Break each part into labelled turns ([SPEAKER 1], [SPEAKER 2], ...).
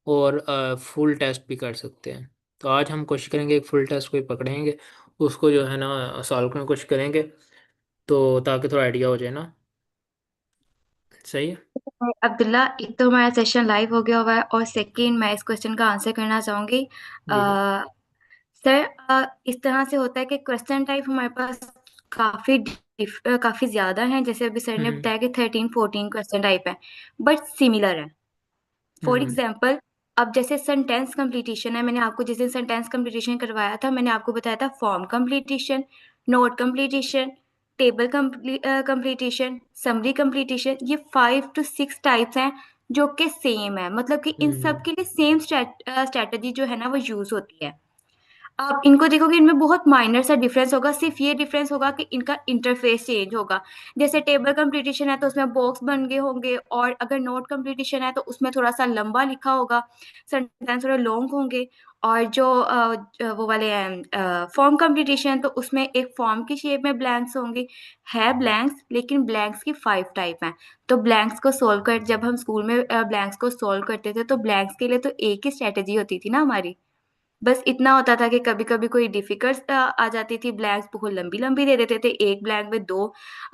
[SPEAKER 1] और full test भी कर सकते हैं। तो आज हम कोशिश करेंगे एक फुल टेस्ट कोई पकड़ेंगे, उसको जो है ना सॉल्व करने की कोशिश करेंगे, तो ताकि थोड़ा आइडिया हो जाए ना। सही है।
[SPEAKER 2] अब्दुल्ला, एक तो हमारा सेशन लाइव हो गया हुआ है और सेकंड मैं इस क्वेश्चन का आंसर करना चाहूंगी।
[SPEAKER 1] जी जी।
[SPEAKER 2] सर, इस तरह से होता है कि क्वेश्चन टाइप हमारे पास काफी ज्यादा हैं। जैसे अभी सर ने
[SPEAKER 1] हम्म
[SPEAKER 2] बताया कि 13-14 क्वेश्चन टाइप है, बट सिमिलर है। फॉर
[SPEAKER 1] हम्म
[SPEAKER 2] एग्जाम्पल, अब जैसे सेंटेंस कंप्लीटिशन है, मैंने आपको जिस दिन सेंटेंस कंप्लीटिशन करवाया था मैंने आपको बताया था फॉर्म कंप्लीटिशन, नोट कंप्लीटिशन, टेबल कंप्लीटिशन, समरी कंप्लीटिशन। ये 5 to 6 टाइप्स हैं जो कि सेम है, मतलब कि इन सब
[SPEAKER 1] हम्म
[SPEAKER 2] के लिए सेम स्ट्रेटजी जो है ना वो यूज होती है। आप इनको देखोगे, इनमें बहुत माइनर सा डिफरेंस होगा, सिर्फ ये डिफरेंस होगा कि इनका इंटरफेस चेंज होगा। जैसे टेबल कंप्लीटिशन है तो उसमें बॉक्स बन गए होंगे, और अगर नोट कंप्लीटिशन है तो उसमें थोड़ा सा लंबा लिखा होगा, सेंटेंस थोड़े लॉन्ग होंगे। और जो वो वाले हैं फॉर्म कंप्लीटिशन, तो उसमें एक फॉर्म की शेप में ब्लैंक्स होंगे। है ब्लैंक्स, लेकिन ब्लैंक्स की 5 टाइप हैं। तो ब्लैंक्स को सोल्व कर जब हम स्कूल में ब्लैंक्स को सोल्व करते थे तो ब्लैंक्स के लिए तो एक ही स्ट्रेटेजी होती थी ना हमारी। बस इतना होता था कि कभी कभी कोई डिफिकल्ट आ जाती थी, ब्लैंक्स बहुत लंबी लंबी दे देते थे, एक ब्लैंक में दो,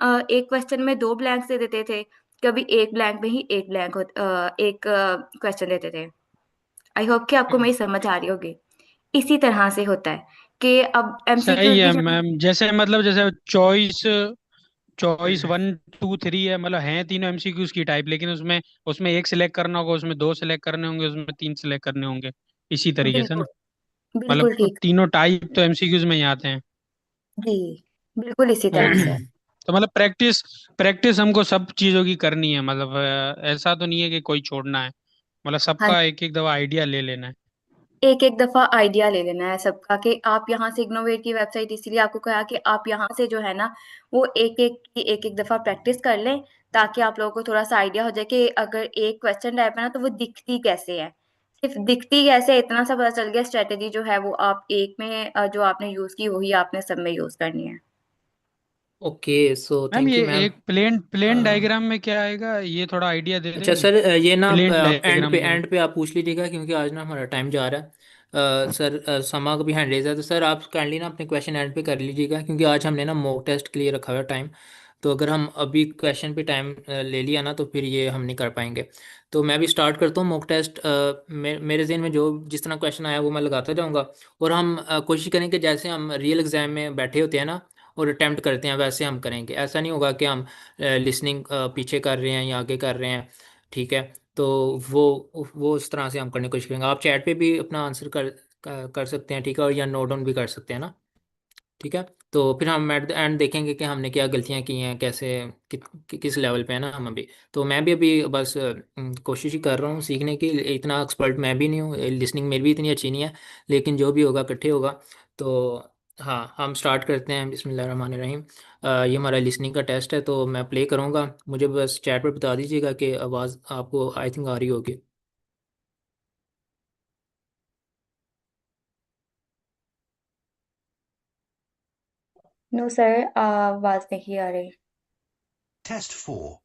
[SPEAKER 2] एक क्वेश्चन में दो ब्लैंक्स दे देते थे। कभी एक ब्लैंक में ही एक क्वेश्चन देते थे। आई होप कि आपको
[SPEAKER 1] हम्म।
[SPEAKER 2] मेरी समझ आ रही होगी। इसी तरह से होता है कि अब
[SPEAKER 1] सही
[SPEAKER 2] एमसीक्यूज भी
[SPEAKER 1] है
[SPEAKER 2] जब
[SPEAKER 1] मैम, जैसे मतलब जैसे चॉइस चॉइस
[SPEAKER 2] हम
[SPEAKER 1] 1 2 3 है, मतलब हैं तीनों एमसीक्यूज की टाइप, लेकिन उसमें उसमें एक सिलेक्ट करना होगा, उसमें दो सिलेक्ट करने होंगे, उसमें तीन सिलेक्ट करने होंगे, इसी तरीके से ना।
[SPEAKER 2] बिल्कुल बिल्कुल
[SPEAKER 1] मतलब
[SPEAKER 2] ठीक।
[SPEAKER 1] तीनों टाइप तो एमसीक्यूज में ही आते हैं।
[SPEAKER 2] जी, बिल्कुल इसी तरह से।
[SPEAKER 1] तो मतलब प्रैक्टिस प्रैक्टिस हमको सब चीजों की करनी है, मतलब ऐसा तो नहीं है कि कोई छोड़ना है, मतलब
[SPEAKER 2] हाँ,
[SPEAKER 1] सबका एक एक दफा आइडिया ले लेना है।
[SPEAKER 2] एक एक दफा आइडिया ले लेना है सबका, कि आप यहाँ से इग्नोवेट की वेबसाइट इसीलिए आपको कहा कि आप यहाँ से जो है ना वो एक एक दफा प्रैक्टिस कर लें, ताकि आप लोगों को थोड़ा सा आइडिया हो जाए कि अगर एक क्वेश्चन टाइप है ना तो वो दिखती कैसे है। सिर्फ दिखती कैसे है इतना सा पता चल गया, स्ट्रेटेजी जो है वो आप एक में जो आपने यूज की वही आपने सब में यूज करनी है।
[SPEAKER 1] ओके, सो
[SPEAKER 2] हाँ।
[SPEAKER 1] थैंक
[SPEAKER 2] मैम,
[SPEAKER 1] यू
[SPEAKER 2] ये
[SPEAKER 1] मैम।
[SPEAKER 2] एक प्लेन प्लेन डायग्राम में क्या आएगा, ये थोड़ा आइडिया दे
[SPEAKER 1] अच्छा
[SPEAKER 2] देंगे।
[SPEAKER 1] सर, ये ना
[SPEAKER 2] प्लेन
[SPEAKER 1] आप एंड
[SPEAKER 2] डायग्राम
[SPEAKER 1] पे
[SPEAKER 2] में।
[SPEAKER 1] एंड पे आप पूछ लीजिएगा, क्योंकि आज ना हमारा टाइम जा रहा है। सर, समा का भी हैंड रेज है, तो सर आप काइंडली ना अपने क्वेश्चन एंड पे कर लीजिएगा, क्योंकि आज हमने ना मॉक टेस्ट के लिए रखा हुआ है टाइम। तो अगर हम अभी क्वेश्चन पे टाइम ले लिया ना, तो फिर ये हम नहीं कर पाएंगे। तो मैं भी स्टार्ट करता हूँ मॉक टेस्ट। मेरे जहन में जो जिस तरह क्वेश्चन आया वो मैं लगाता जाऊँगा। और हम कोशिश करेंगे जैसे हम रियल एग्जाम में बैठे होते हैं ना और अटेम्प्ट करते हैं, वैसे हम करेंगे। ऐसा नहीं होगा कि हम लिसनिंग पीछे कर रहे हैं या आगे कर रहे हैं। ठीक है। तो वो उस तरह से हम करने की कोशिश करेंगे। आप चैट पे भी अपना आंसर कर सकते हैं, ठीक है, और या नोट डाउन भी कर सकते हैं ना। ठीक है। तो फिर हम एट द एंड देखेंगे कि हमने क्या गलतियां की हैं, कैसे किस लेवल पे है ना हम अभी। तो मैं भी अभी बस कोशिश ही कर रहा हूँ सीखने की। इतना एक्सपर्ट मैं भी नहीं हूँ, लिसनिंग मेरी भी इतनी अच्छी नहीं है, लेकिन जो भी होगा इकट्ठे होगा। तो हाँ, हम स्टार्ट करते हैं। बिस्मिल्लाहिर्रहमानिर्रहीम। ये हमारा लिसनिंग का टेस्ट है, तो मैं प्ले करूँगा। मुझे बस चैट पर बता दीजिएगा कि आवाज़ आपको आई थिंक आ रही होगी।
[SPEAKER 2] नो सर, आवाज नहीं आ रही।
[SPEAKER 3] Test 4,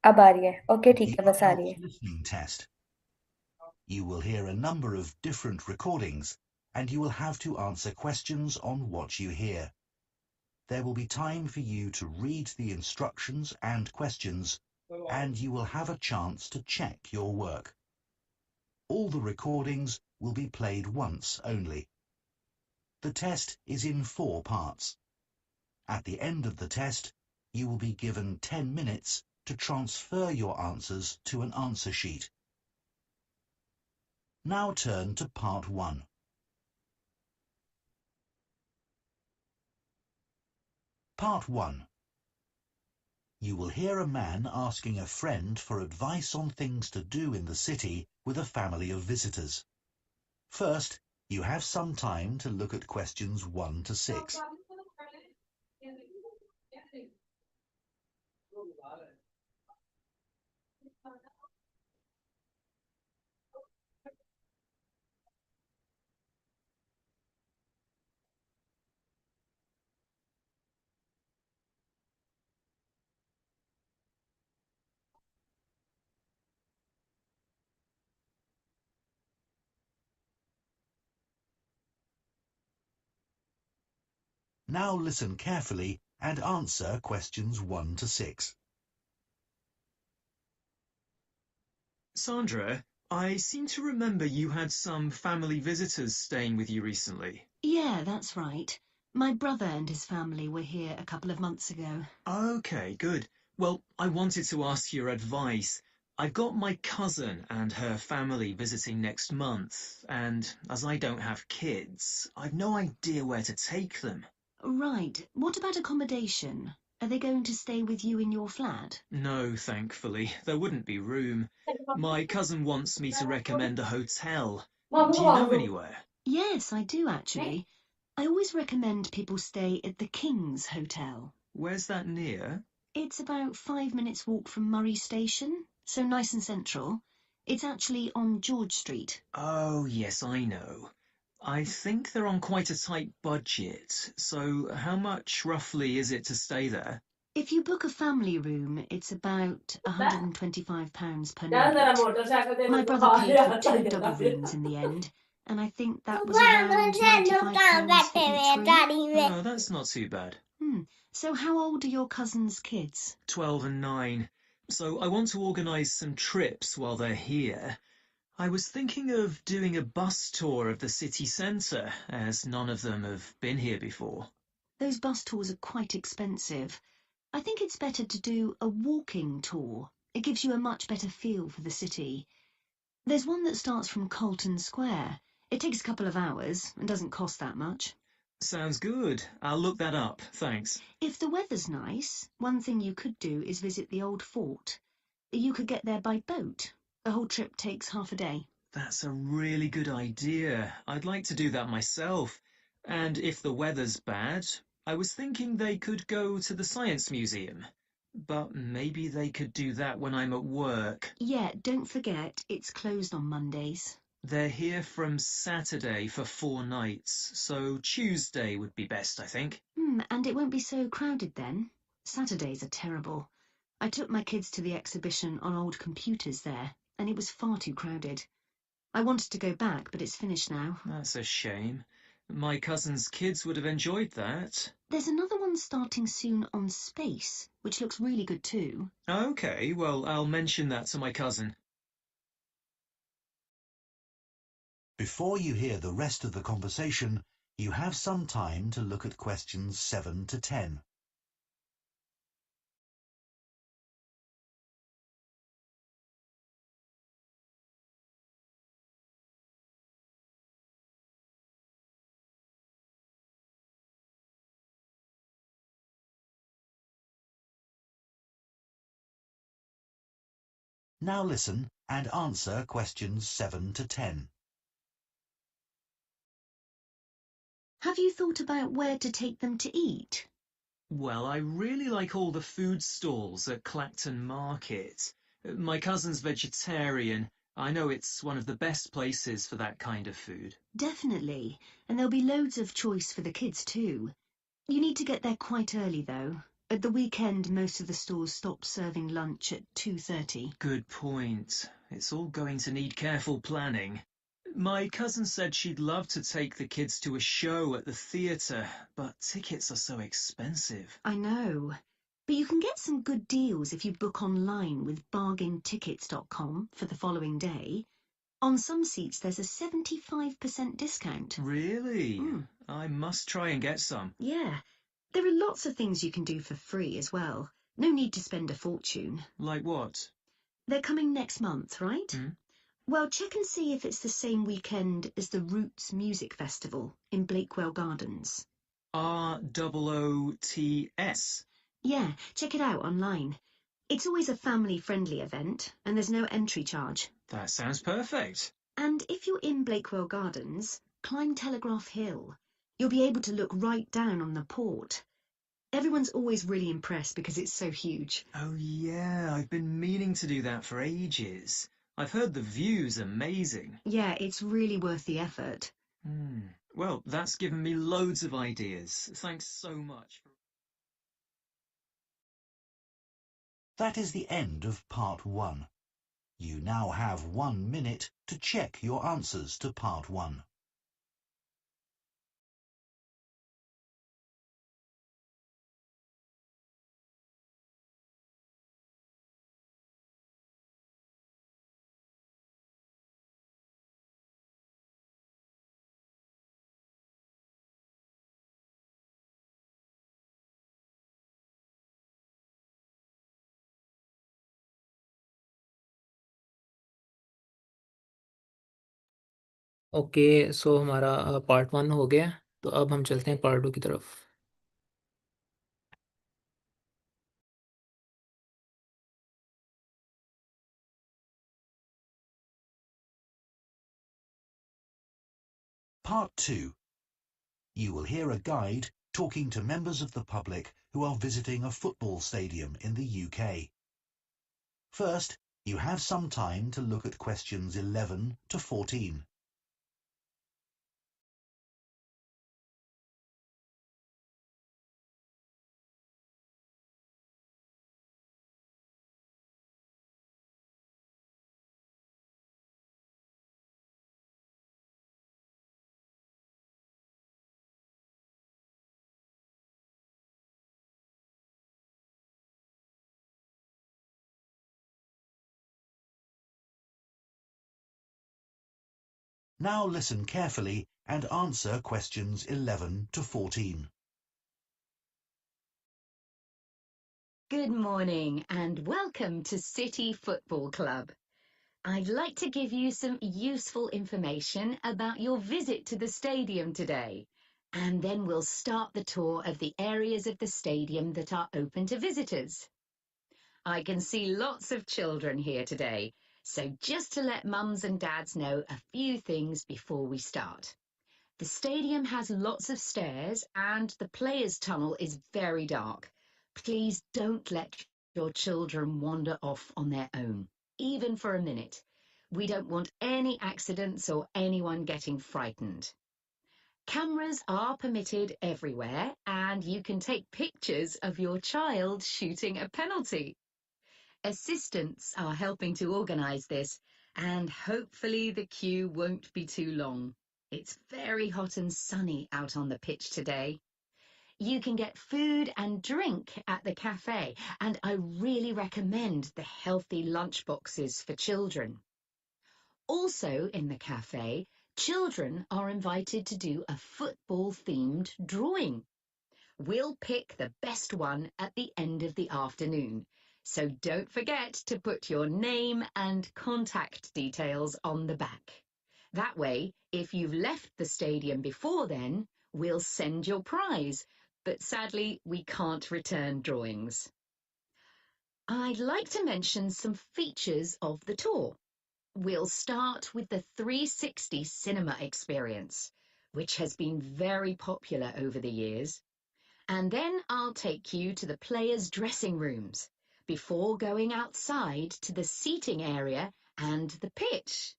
[SPEAKER 2] अब आ रही है, ओके ठीक
[SPEAKER 3] the
[SPEAKER 2] है, बस आ रही
[SPEAKER 3] IELTS
[SPEAKER 2] है।
[SPEAKER 3] listening test. You will hear a number of different recordings, and you will have to answer questions on what you hear. There will be time for you to read the instructions and questions, and you will have a chance to check your work. All the recordings will be played once only. The test is in 4 parts. At the end of the test, you will be given 10 minutes to transfer your answers to an answer sheet. Now turn to part 1. Part 1. You will hear a man asking a friend for advice on things to do in the city with a family of visitors. First, you have some time to look at questions 1 to 6. Now listen carefully and answer questions 1 to 6.
[SPEAKER 4] Sandra, I seem to remember you had some family visitors staying with you recently.
[SPEAKER 5] Yeah, that's right. My brother and his family were here a couple of months ago.
[SPEAKER 4] Okay, good. Well, I wanted to ask your advice. I've got my cousin and her family visiting next month, and as I don't have kids, I've no idea where to take them.
[SPEAKER 5] Right. What about accommodation? Are they going to stay with you in your flat?
[SPEAKER 4] No, thankfully. There wouldn't be room. My cousin wants me to recommend a hotel. Do you know anywhere?
[SPEAKER 5] Yes, I do actually. I always recommend people stay at the King's Hotel.
[SPEAKER 4] Where's that near?
[SPEAKER 5] It's about 5 minutes walk from Murray Station, so nice and central. It's actually on George Street.
[SPEAKER 4] Oh, yes, I know. I think they're on quite a tight budget. So how much roughly is it to stay there?
[SPEAKER 5] If you book a family room, it's about £125 per night. My brother paid for 2 double rooms in the end, and I think that was around £95 for each room.
[SPEAKER 4] Oh, that's not too bad.
[SPEAKER 5] So how old are your cousin's kids?
[SPEAKER 4] 12 and 9. So I want to organise some trips while they're here. I was thinking of doing a bus tour of the city centre, as none of them have been here before.
[SPEAKER 5] Those bus tours are quite expensive. I think it's better to do a walking tour. It gives you a much better feel for the city. There's one that starts from Colton Square. It takes a couple of hours and doesn't cost that much.
[SPEAKER 4] Sounds good. I'll look that up, thanks.
[SPEAKER 5] If the weather's nice, one thing you could do is visit the old fort. You could get there by boat. The whole trip takes half a day.
[SPEAKER 4] That's a really good idea. I'd like to do that myself. And if the weather's bad, I was thinking they could go to the Science Museum. But maybe they could do that when I'm at work.
[SPEAKER 5] Yeah, don't forget, it's closed on Mondays.
[SPEAKER 4] They're here from Saturday for 4 nights, so Tuesday would be best, I think.
[SPEAKER 5] And it won't be so crowded then. Saturdays are terrible. I took my kids to the exhibition on old computers there, and it was far too crowded. I wanted to go back, but it's finished now.
[SPEAKER 4] That's a shame. My cousin's kids would have enjoyed that.
[SPEAKER 5] There's another one starting soon on space, which looks really good too.
[SPEAKER 4] Okay, well, I'll mention that to my cousin.
[SPEAKER 3] Before you hear the rest of the conversation, you have some time to look at questions 7 to 10. Now listen and answer questions 7 to 10.
[SPEAKER 5] Have you thought about where to take them to eat?
[SPEAKER 4] Well, I really like all the food stalls at Clacton Market. My cousin's vegetarian. I know it's one of the best places for that kind of food.
[SPEAKER 5] Definitely, and there'll be loads of choice for the kids too. You need to get there quite early though. At the weekend, most of the stores stop serving lunch at 2:30.
[SPEAKER 4] Good point. It's all going to need careful planning. My cousin said she'd love to take the kids to a show at the theatre, but tickets are so expensive.
[SPEAKER 5] I know, but you can get some good deals if you book online with bargaintickets.com for the following day. On some seats, there's a 75% discount.
[SPEAKER 4] Really? I must try and get some.
[SPEAKER 5] Yeah. There are lots of things you can do for free as well. No need to spend a fortune.
[SPEAKER 4] Like what?
[SPEAKER 5] They're coming next month, right? Well, check and see if it's the same weekend as the Roots Music Festival in Blakewell Gardens.
[SPEAKER 4] ROOTS?
[SPEAKER 5] Yeah, check it out online. It's always a family-friendly event, and there's no entry charge.
[SPEAKER 4] That sounds perfect.
[SPEAKER 5] And if you're in Blakewell Gardens, climb Telegraph Hill. You'll be able to look right down on the port. Everyone's always really impressed because it's so huge.
[SPEAKER 4] Oh yeah, I've been meaning to do that for ages. I've heard the view's amazing.
[SPEAKER 5] Yeah, it's really worth the effort.
[SPEAKER 4] Well, that's given me loads of ideas. Thanks so much.
[SPEAKER 3] That is the end of part 1. You now have 1 minute to check your answers to part 1.
[SPEAKER 1] Okay, सो हमारा part 1 हो गया, तो अब हम चलते हैं part 2 की तरफ।
[SPEAKER 3] Part 2. You will hear a guide talking to members of the public who are visiting a football stadium in the UK. First, you have some time to look at questions 11 to 14. Now listen carefully and answer questions 11 to 14.
[SPEAKER 5] Good morning and welcome to City Football Club. I'd like to give you some useful information about your visit to the stadium today, and then we'll start the tour of the areas of the stadium that are open to visitors. I can see lots of children here today, so just to let mums and dads know a few things before we start. The stadium has lots of stairs and the players' tunnel is very dark. Please don't let your children wander off on their own, even for a minute. We don't want any accidents or anyone getting frightened. Cameras are permitted everywhere, and you can take pictures of your child shooting a penalty. Assistants are helping to organise this, and hopefully the queue won't be too long. It's very hot and sunny out on the pitch today. You can get food and drink at the cafe, and I really recommend the healthy lunch boxes for children. Also in the cafe, children are invited to do a football-themed drawing. We'll pick the best one at the end of the afternoon, so don't forget to put your name and contact details on the back. That way, if you've left the stadium before then, we'll send your prize, but sadly we can't return drawings. I'd like to mention some features of the tour. We'll start with the 360 cinema experience, which has been very popular over the years. And then I'll take you to the players' dressing rooms before going outside to the seating area and the pitch.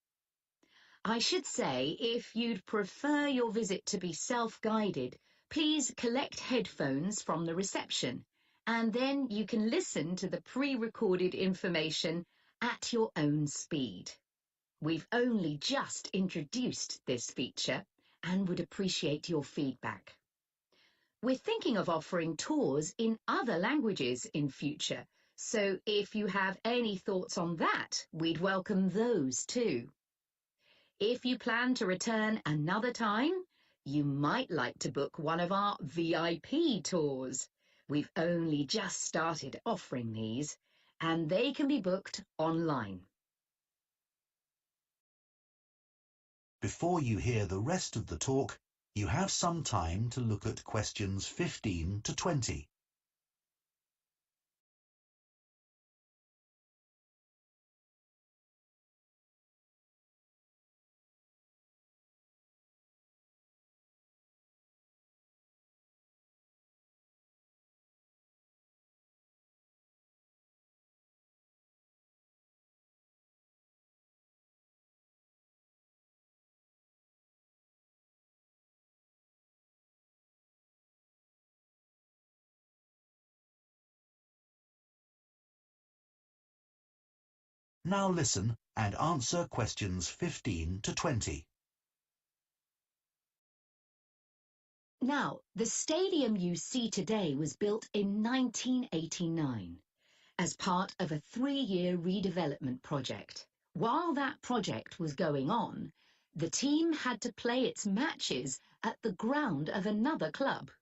[SPEAKER 5] I should say, if you'd prefer your visit to be self-guided, please collect headphones from the reception, and then you can listen to the pre-recorded information at your own speed. We've only just introduced this feature and would appreciate your feedback. We're thinking of offering tours in other languages in future, so if you have any thoughts on that, we'd welcome those too. If you plan to return another time, you might like to book one of our VIP tours. We've only just started offering these, and they can be booked online.
[SPEAKER 3] Before you hear the rest of the talk, you have some time to look at questions 15 to 20. Now listen and answer questions 15 to 20.
[SPEAKER 5] Now, the stadium you see today was built in 1989 as part of a 3-year redevelopment project. While that project was going on, the team had to play its matches at the ground of another club.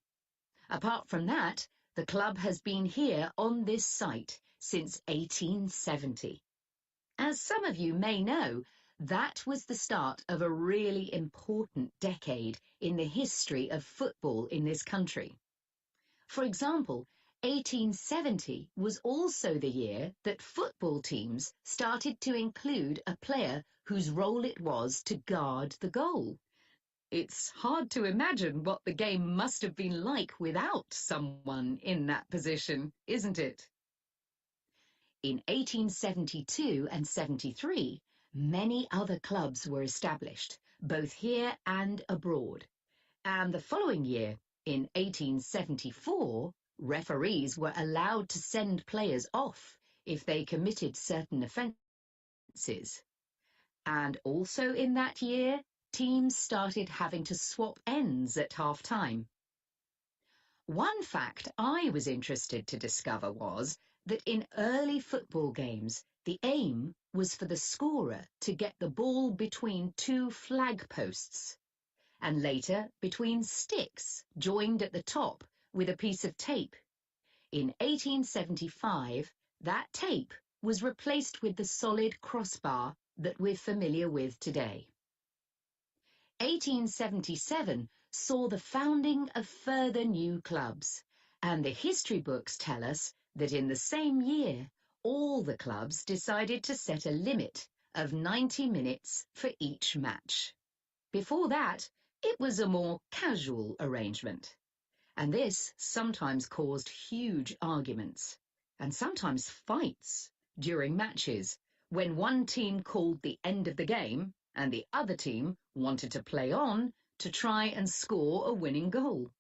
[SPEAKER 5] Apart from that, the club has been here on this site since 1870. As some of you may know, That was the start of a really important decade in the history of football in this country. For example, 1870 was also the year that football teams started to include a player whose role it was to guard the goal. It's hard to imagine what the game must have been like without someone in that position, isn't it? In 1872 and 73, many other clubs were established, both here and abroad. And the following year, in 1874, referees were allowed to send players off if they committed certain offences. And also in that year, teams started having to swap ends at half-time. One fact I was interested to discover was that in early football games, the aim was for the scorer to get the ball between two flag posts, and later between sticks joined at the top with a piece of tape. In 1875, that tape was replaced with the solid crossbar that we're familiar with today. 1877 saw the founding of further new clubs, and the history books tell us that in the same year, all the clubs decided to set a limit of 90 minutes for each match. Before that, it was a more casual arrangement, and this sometimes caused huge arguments, and sometimes fights during matches, when one team called the end of the game and the other team wanted to play on to try and score a winning goal.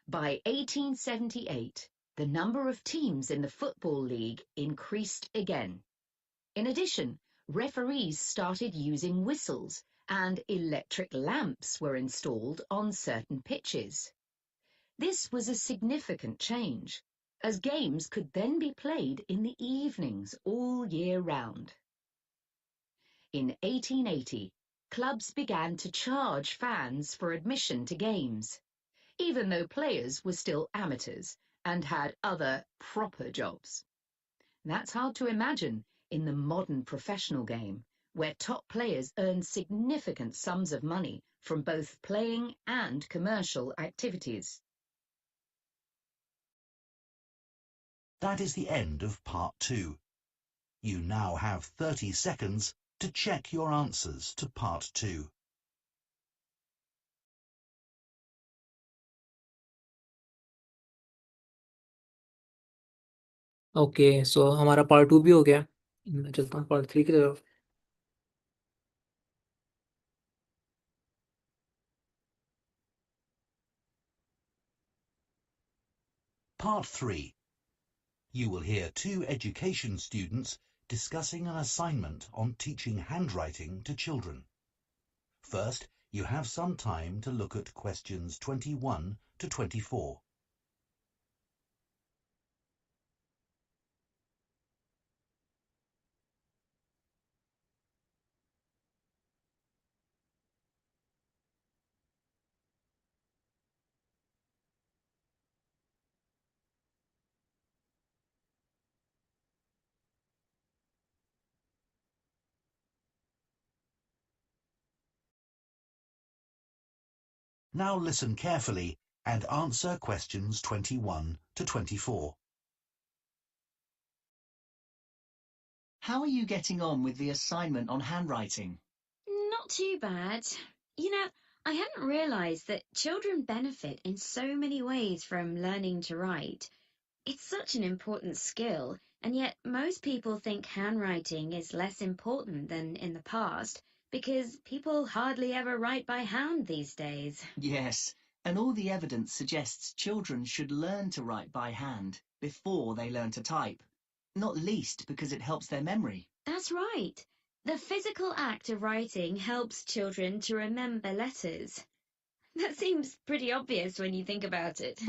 [SPEAKER 5] By 1878, the number of teams in the Football League increased again. In addition, referees started using whistles, and electric lamps were installed on certain pitches. This was a significant change, as games could then be played in the evenings all year round. In 1880, clubs began to charge fans for admission to games, even though players were still amateurs and had other proper jobs. That's hard to imagine in the modern professional game, where top players earn significant sums of money from both playing and commercial activities.
[SPEAKER 3] That is the end of part 2. You now have 30 seconds to check your answers to part 2.
[SPEAKER 1] Okay, सो हमारा part 2 भी हो गया। मैं चलता हूँ part 3 की तरफ।
[SPEAKER 3] Part 3. You will hear 2 education students discussing an assignment on teaching handwriting to children. First, you have some time to look at questions 21 to 24. Now listen carefully and answer questions 21 to 24.
[SPEAKER 6] How are you getting on with the assignment on handwriting?
[SPEAKER 7] Not too bad. You know, I hadn't realised that children benefit in so many ways from learning to write. It's such an important skill, and yet most people think handwriting is less important than in the past because people hardly ever write by hand these days.
[SPEAKER 6] Yes, and all the evidence suggests children should learn to write by hand before they learn to type, not least because it helps their memory.
[SPEAKER 7] That's right. The physical act of writing helps children to remember letters. That seems pretty obvious when you think about it.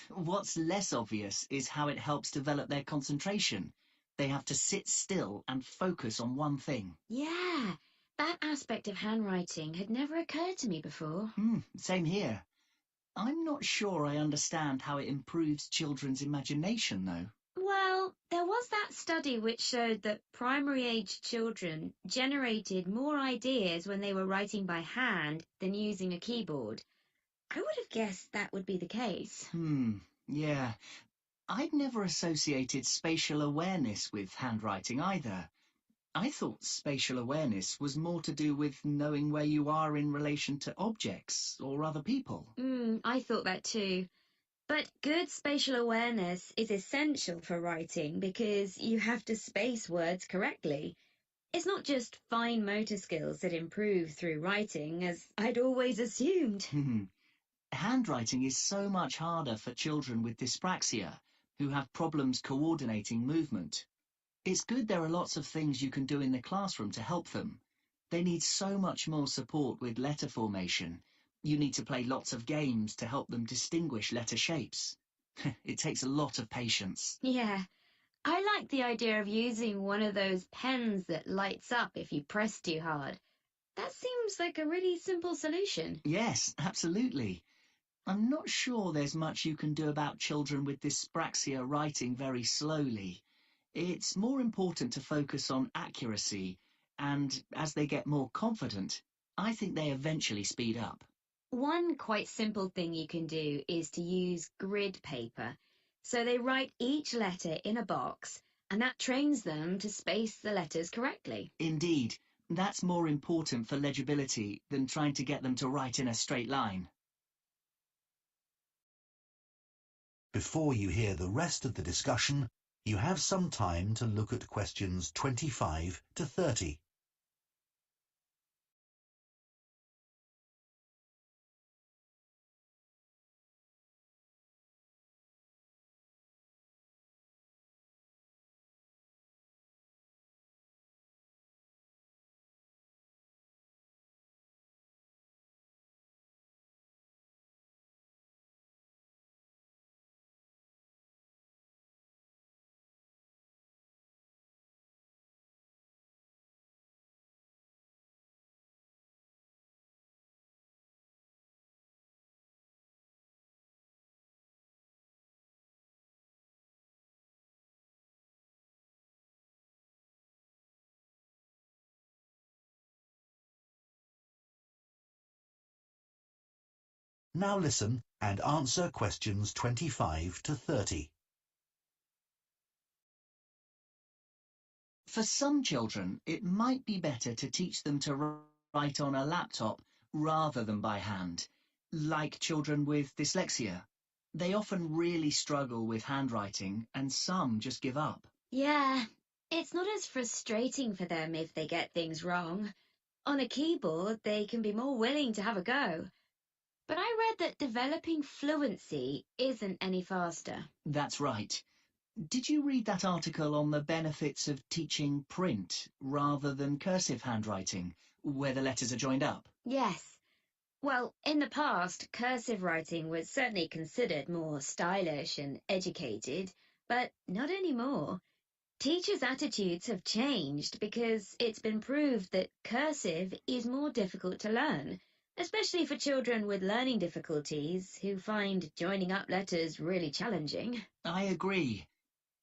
[SPEAKER 6] What's less obvious is how it helps develop their concentration. They have to sit still and focus on one thing.
[SPEAKER 7] Yeah, that aspect of handwriting had never occurred to me before.
[SPEAKER 6] Same here. I'm not sure I understand how it improves children's imagination, though.
[SPEAKER 7] Well, There was that study which showed that primary-age children generated more ideas when they were writing by hand than using a keyboard. I would have guessed that would be the case.
[SPEAKER 6] Yeah. I'd never associated spatial awareness with handwriting either. I thought spatial awareness was more to do with knowing where you are in relation to objects or other people.
[SPEAKER 7] I thought that too. But good spatial awareness is essential for writing because you have to space words correctly. It's not just fine motor skills that improve through writing, as I'd always assumed.
[SPEAKER 6] Handwriting is so much harder for children with dyspraxia, who have problems coordinating movement. It's good there are lots of things you can do in the classroom to help them. They need so much more support with letter formation. You need to play lots of games to help them distinguish letter shapes. It takes a lot of patience.
[SPEAKER 7] Yeah, I like the idea of using one of those pens that lights up if you press too hard. That seems like a really simple solution.
[SPEAKER 6] Yes, absolutely. I'm not sure there's much you can do about children with dyspraxia writing very slowly. It's more important to focus on accuracy, and as they get more confident, I think they eventually speed up.
[SPEAKER 7] One quite simple thing you can do is to use grid paper. So they write each letter in a box, and that trains them to space the letters correctly.
[SPEAKER 6] Indeed, that's more important for legibility than trying to get them to write in a straight line.
[SPEAKER 3] Before you hear the rest of the discussion, you have some time to look at questions 25 to 30. Now listen and answer questions 25 to 30.
[SPEAKER 6] For some children, it might be better to teach them to write on a laptop rather than by hand, like children with dyslexia. They often really struggle with handwriting, and some just give up.
[SPEAKER 7] Yeah, it's not as frustrating for them if they get things wrong. On a keyboard, they can be more willing to have a go. But I read that developing fluency isn't any faster.
[SPEAKER 6] That's right. Did you read that article on the benefits of teaching print rather than cursive handwriting, where the letters are joined up?
[SPEAKER 7] Yes. Well, in the past, cursive writing was certainly considered more stylish and educated, but not anymore. Teachers' attitudes have changed because it's been proved that cursive is more difficult to learn, especially for children with learning difficulties who find joining up letters really challenging.
[SPEAKER 6] I agree.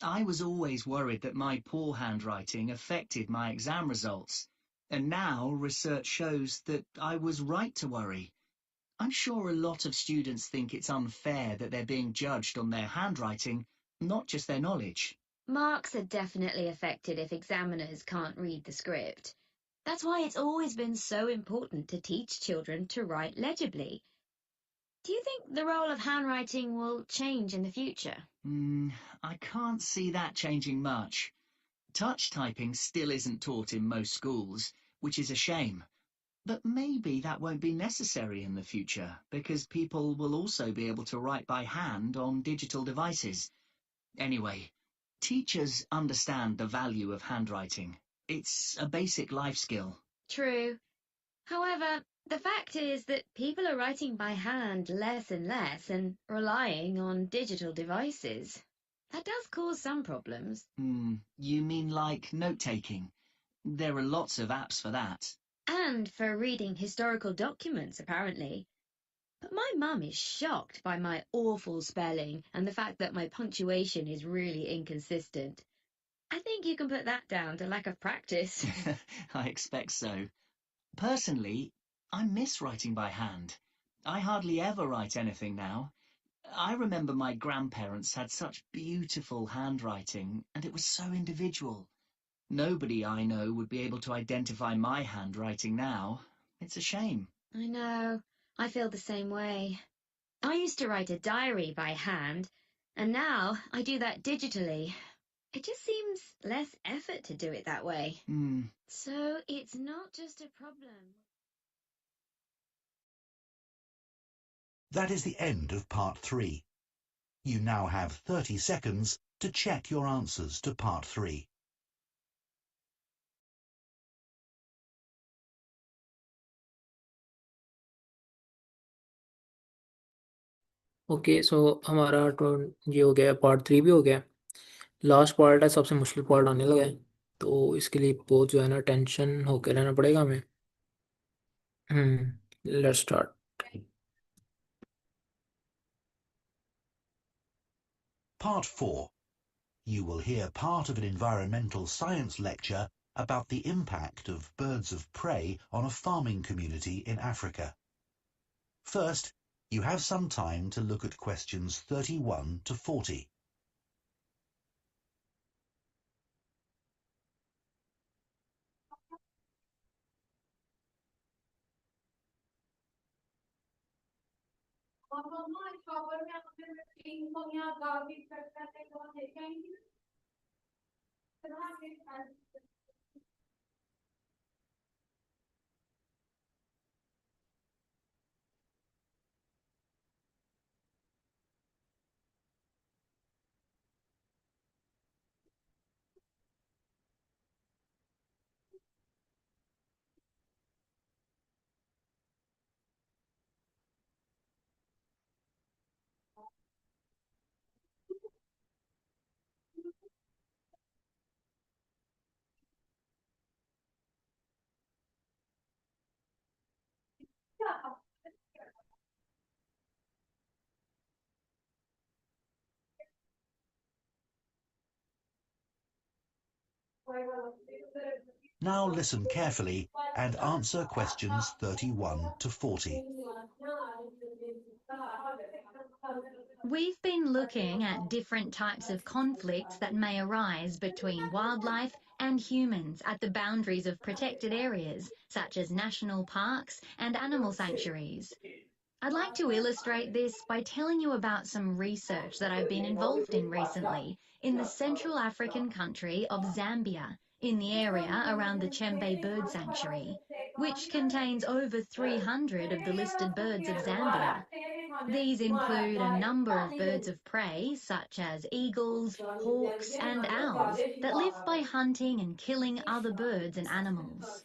[SPEAKER 6] I was always worried that my poor handwriting affected my exam results, and now research shows that I was right to worry. I'm sure a lot of students think it's unfair that they're being judged on their handwriting, not just their knowledge.
[SPEAKER 7] Marks are definitely affected if examiners can't read the script. That's why it's always been so important to teach children to write legibly. Do you think the role of handwriting will change in the future?
[SPEAKER 6] I can't see that changing much. Touch typing still isn't taught in most schools, which is a shame. But maybe that won't be necessary in the future, because people will also be able to write by hand on digital devices. Anyway, teachers understand the value of handwriting. It's a basic life skill.
[SPEAKER 7] True. However, the fact is that people are writing by hand less and less and relying on digital devices. That does cause some problems.
[SPEAKER 6] You mean like note-taking? There are lots of apps for that.
[SPEAKER 7] And for reading historical documents, apparently. But my mum is shocked by my awful spelling and the fact that my punctuation is really inconsistent. I think you can put that down to lack of practice.
[SPEAKER 6] I expect so. Personally, I miss writing by hand. I hardly ever write anything now. I remember my grandparents had such beautiful handwriting, and it was so individual. Nobody I know would be able to identify my handwriting now. It's a shame.
[SPEAKER 7] I know. I feel the same way. I used to write a diary by hand, and now I do that digitally. It just seems less effort to do it that way. So it's not just a problem.
[SPEAKER 3] That is the end of part 3. You now have 30 seconds to check your answers to part 3.
[SPEAKER 1] Okay, सो हमारा तो ये हो गया, part 3 भी हो गया। Last part है, सबसे मुश्किल पार्ट आने लगा है, तो इसके लिए बहुत जो है ना टेंशन होकर रहना पड़ेगा हमें। Let's start.
[SPEAKER 3] Part 4. You will hear part of an environmental science lecture about the impact of birds of prey on a farming community in Africa. First, you have some time to look at questions 31 to 40. Now listen carefully and answer questions 31 to 40.
[SPEAKER 8] We've been looking at different types of conflicts that may arise between wildlife and humans at the boundaries of protected areas, such as national parks and animal sanctuaries. I'd like to illustrate this by telling you about some research that I've been involved in recently in the Central African country of Zambia, in the area around the Chembe Bird Sanctuary, which contains over 300 of the listed birds of Zambia. These include a number of birds of prey, such as eagles, hawks, and owls, that live by hunting and killing other birds and animals.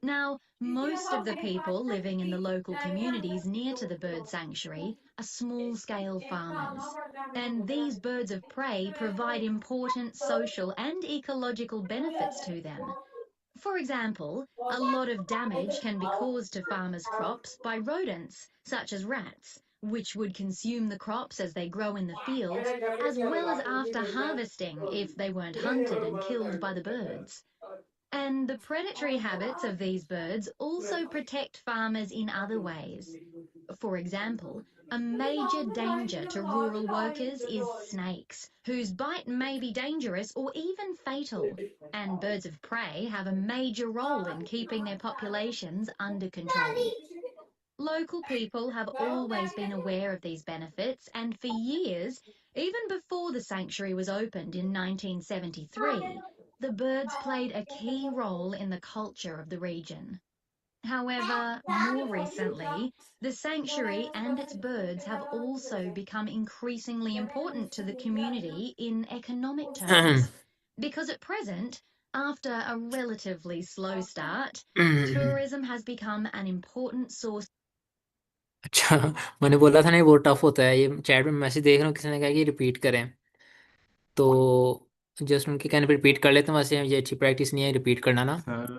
[SPEAKER 8] Now, most of the people living in the local communities near to the bird sanctuary are small-scale farmers, and these birds of prey provide important social and ecological benefits to them. For example, a lot of damage can be caused to farmers' crops by rodents, such as rats, which would consume the crops as they grow in the fields, as well as after harvesting if they weren't hunted and killed by the birds. And the predatory habits of these birds also protect farmers in other ways. For example, a major danger to rural workers is snakes, whose bite may be dangerous or even fatal. And birds of prey have a major role in keeping their populations under control. Local people have always been aware of these benefits, and for years, even before the sanctuary was opened in 1973, the birds played a key role in the culture of the region. However, more recently, the sanctuary and its birds have also become increasingly important to the community in economic terms, because at present, after a relatively slow start, tourism has become an important source.
[SPEAKER 1] अच्छा, मैंने बोला था ना ये बहुत tough होता है, ये चैट में मैसेज देख रहा हूँ, किसी ने कहा कि रिपीट करें, तो जस्ट उनके कहने पर रिपीट कर लेते हैं। वैसे ये अच्छी प्रैक्टिस नहीं है रिपीट करना ना।
[SPEAKER 9] सर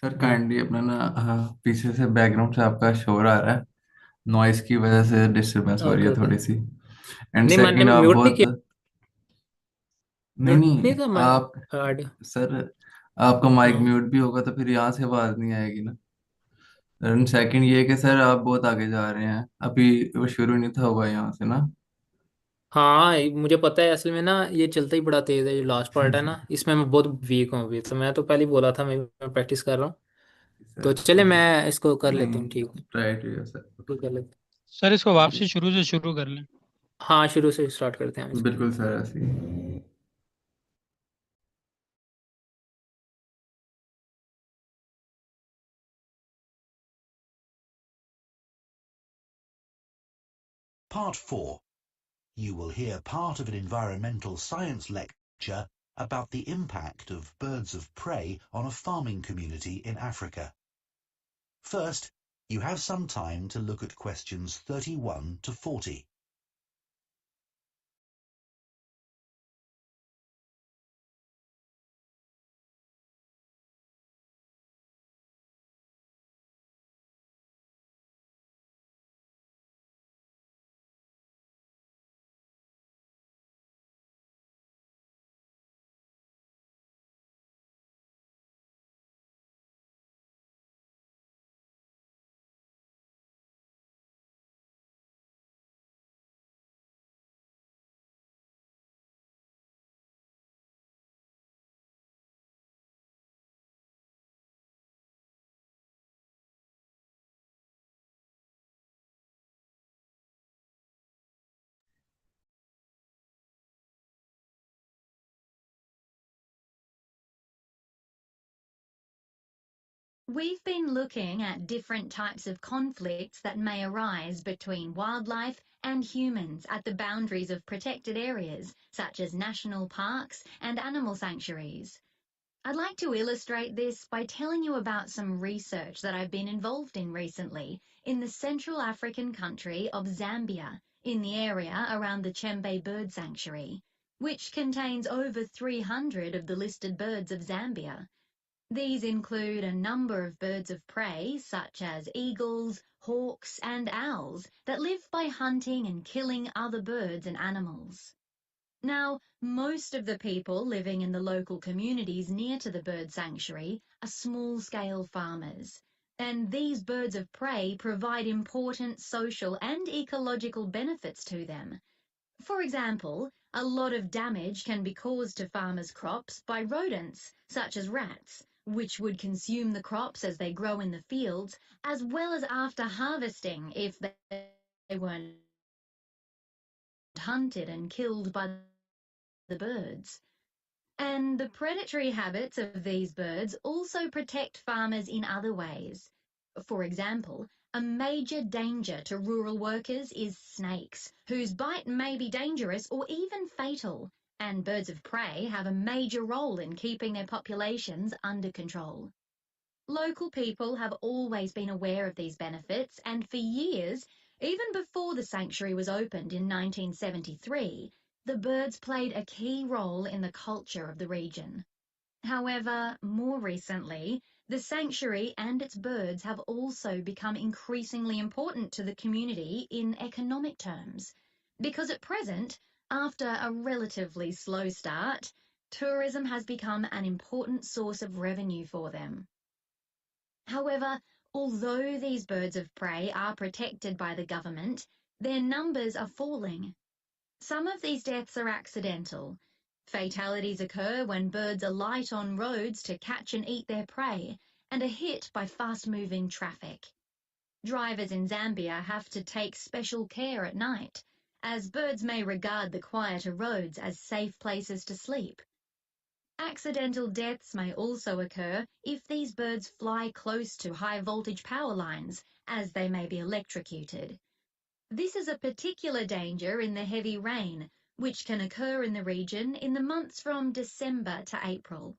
[SPEAKER 9] सर काइंडली अपना ना, हाँ, पीछे से बैकग्राउंड से आपका शोर आ रहा है। नॉइस की वजह से डिस्टरबेंस हो रही
[SPEAKER 1] ओके
[SPEAKER 9] है
[SPEAKER 1] ओके,
[SPEAKER 9] थोड़ी सी। एंड
[SPEAKER 1] नहीं मैंने
[SPEAKER 9] सेकंड, आप
[SPEAKER 1] म्यूट नहीं
[SPEAKER 9] बहुत
[SPEAKER 1] किया।
[SPEAKER 9] नहीं
[SPEAKER 1] नहीं
[SPEAKER 9] नहीं,
[SPEAKER 1] तो मैं
[SPEAKER 9] आप
[SPEAKER 1] ऑडियो।
[SPEAKER 9] सर, आपका माइक
[SPEAKER 1] हाँ
[SPEAKER 9] म्यूट भी होगा तो फिर यहाँ से आवाज नहीं आएगी ना। एंड सेकंड ये कि सर आप बहुत आगे जा रहे हैं, अभी वो शुरू नहीं था हुआ यहाँ से ना।
[SPEAKER 1] हाँ, मुझे पता है असल में ना, ये चलता ही बड़ा तेज है, जो लास्ट पार्ट है ना, इसमें मैं बहुत वीक हूँ अभी, तो मैं तो पहले ही बोला था, मैं प्रैक्टिस कर रहा हूँ। तो
[SPEAKER 9] सर
[SPEAKER 1] चले मैं इसको कर लेता हूँ,
[SPEAKER 9] नहीं,
[SPEAKER 1] ठीक है।
[SPEAKER 9] Try to sir.
[SPEAKER 1] ठीक कर लेते
[SPEAKER 10] सर इसको वापसी शुरू से शुरू कर लें।
[SPEAKER 1] हाँ, शुरू से स्टार्ट करते हैं हम इसको।
[SPEAKER 9] बिल्कुल सर, ऐसे ही।
[SPEAKER 3] Part 4. You will hear part of an environmental science lecture about the impact of birds of prey on a farming community in Africa. First, you have some time to look at questions 31 to 40.
[SPEAKER 8] We've been looking at different types of conflicts that may arise between wildlife and humans at the boundaries of protected areas, such as national parks and animal sanctuaries. I'd like to illustrate this by telling you about some research that I've been involved in recently in the Central African country of Zambia, in the area around the Chembe Bird Sanctuary, which contains over 300 of the listed birds of Zambia. These include a number of birds of prey, such as eagles, hawks, and owls, that live by hunting and killing other birds and animals. Now, most of the people living in the local communities near to the bird sanctuary are small-scale farmers, and these birds of prey provide important social and ecological benefits to them. For example, a lot of damage can be caused to farmers' crops by rodents, such as rats, which would consume the crops as they grow in the fields, as well as after harvesting if they weren't hunted and killed by the birds. And the predatory habits of these birds also protect farmers in other ways. For example, a major danger to rural workers is snakes, whose bite may be dangerous or even fatal, and birds of prey have a major role in keeping their populations under control. Local people have always been aware of these benefits, and for years, even before the sanctuary was opened in 1973, the birds played a key role in the culture of the region. However, more recently, the sanctuary and its birds have also become increasingly important to the community in economic terms, because at present, after a relatively slow start, tourism has become an important source of revenue for them. However, although these birds of prey are protected by the government, their numbers are falling. Some of these deaths are accidental. Fatalities occur when birds alight on roads to catch and eat their prey and are hit by fast-moving traffic. Drivers in Zambia have to take special care at night, as birds may regard the quieter roads as safe places to sleep. Accidental deaths may also occur if these birds fly close to high-voltage power lines, as they may be electrocuted. This is a particular danger in the heavy rain, which can occur in the region in the months from December to April.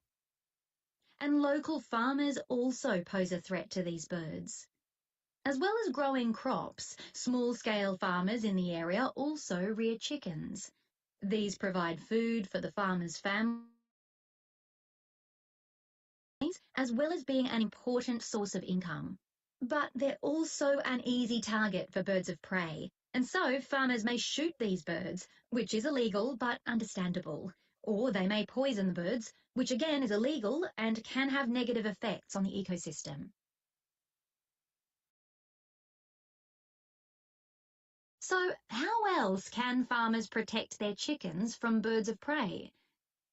[SPEAKER 8] And local farmers also pose a threat to these birds. As well as growing crops, small-scale farmers in the area also rear chickens. These provide food for the farmers' families, as well as being an important source of income. But they're also an easy target for birds of prey, and so farmers may shoot these birds, which is illegal but understandable, or they may poison the birds, which again is illegal and can have negative effects on the ecosystem. So, how else can farmers protect their chickens from birds of prey?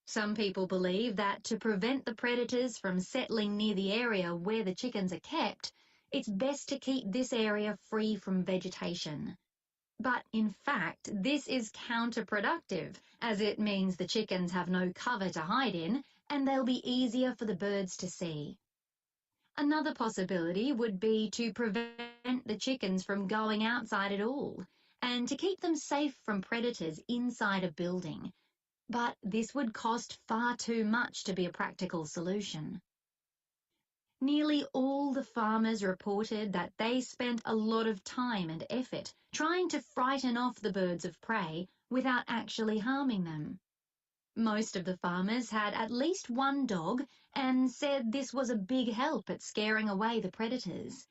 [SPEAKER 8] Some people believe that to prevent the predators from settling near the area where the chickens are kept, it's best to keep this area free from vegetation. But in fact, this is counterproductive, as it means the chickens have no cover to hide in, and they'll be easier for the birds to see. Another possibility would be to prevent the chickens from going outside at all, and to keep them safe from predators inside a building. But this would cost far too much to be a practical solution. Nearly all the farmers reported that they spent a lot of time and effort trying to frighten off the birds of prey without actually harming them. Most of the farmers had at least one dog and said this was a big help at scaring away the predators.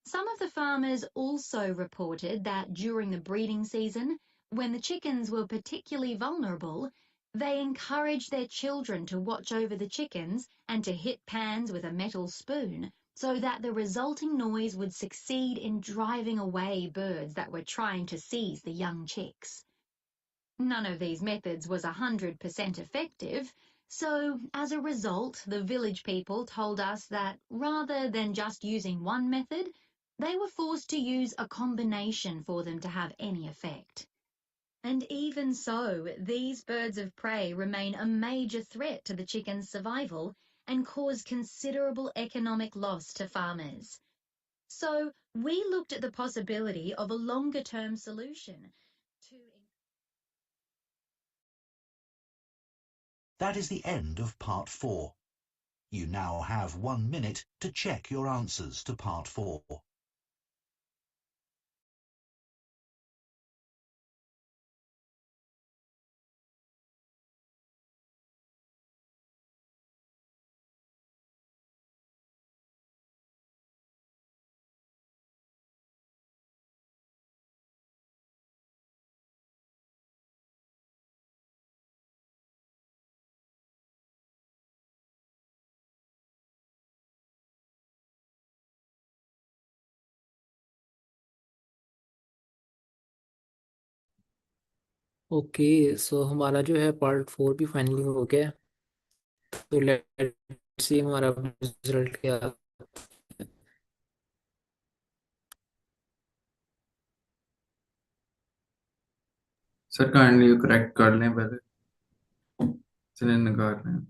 [SPEAKER 8] Some of the farmers also reported that during the breeding season, when the chickens were particularly vulnerable, they encouraged their children to watch over the chickens and to hit pans with a metal spoon so that the resulting noise would succeed in driving away birds that were trying to seize the young chicks. None of these methods was 100% effective, so as a result, the village people told us that rather than just using one method, they were forced to use a combination for them to have any effect. And even so, these birds of prey remain a major threat to the chicken's survival and cause considerable economic loss to farmers. So we looked at the possibility of a longer-term solution to...
[SPEAKER 3] That is the end of part 4. You now have 1 minute to check your answers to part 4.
[SPEAKER 1] Okay, सो हमारा जो है part 4 भी finally हो गया है। तो let's see हमारा result क्या।
[SPEAKER 9] सर काइंडली करेक्ट कर लें पहले, चलिए निकाल रहे हैं।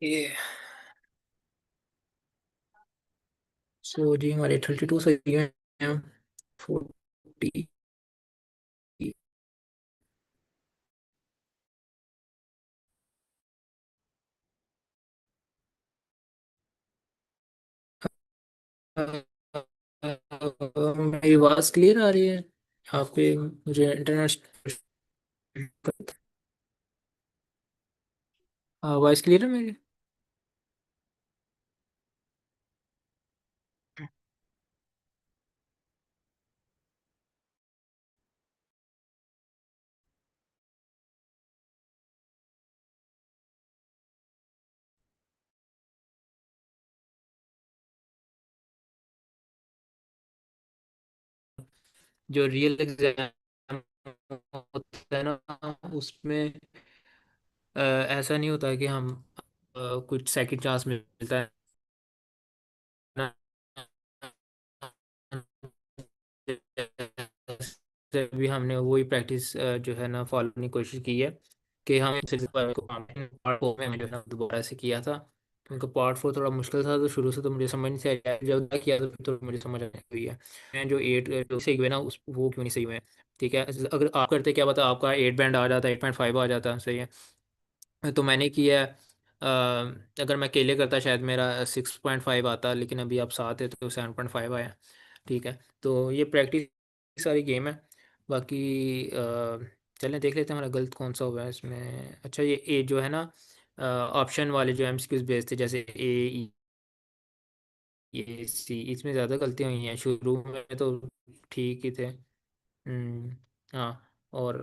[SPEAKER 1] ये सो जी हमारे 32 सही हैं, 40 मेरी आवाज क्लियर आ रही है आपके? मुझे इंटरनेट वॉइस क्लियर है मेरी? जो रियल एग्जाम होता है ना, उसमें ऐसा नहीं होता कि हम कुछ सेकंड चांस मिलता है ना, से भी हमने वही प्रैक्टिस जो है ना फॉलो करने की कोशिश की है कि हम पार्ट 4 में हमें जो है ना दोबारा से किया था। क्योंकि पार्ट 4 थोड़ा मुश्किल था, तो शुरू से तो मुझे समझ नहीं से आया, जब किया तो फिर तो मुझे समझ आई हुई है। मैं जो 8 सही हुए ना, उस वो क्यों नहीं सही हुए? ठीक है, अगर आप करते क्या पता आपका 8 बैंड आ जाता, 8.5 आ जाता, सही है। तो मैंने किया है, अगर मैं अकेले करता शायद मेरा 6.5 आता, लेकिन अभी आप साथ है तो 7.5 आया। ठीक है, तो ये प्रैक्टिस सारी गेम है। बाकी चलें देख लेते हैं हमारा गलत कौन सा हुआ है इसमें। अच्छा ये ए जो है ना, ऑप्शन वाले जो एमसीक्यूज बेस्ड थे, जैसे ए, ये सी, इसमें ज़्यादा गलतियाँ हुई हैं। शुरू में तो ठीक ही थे। हाँ। और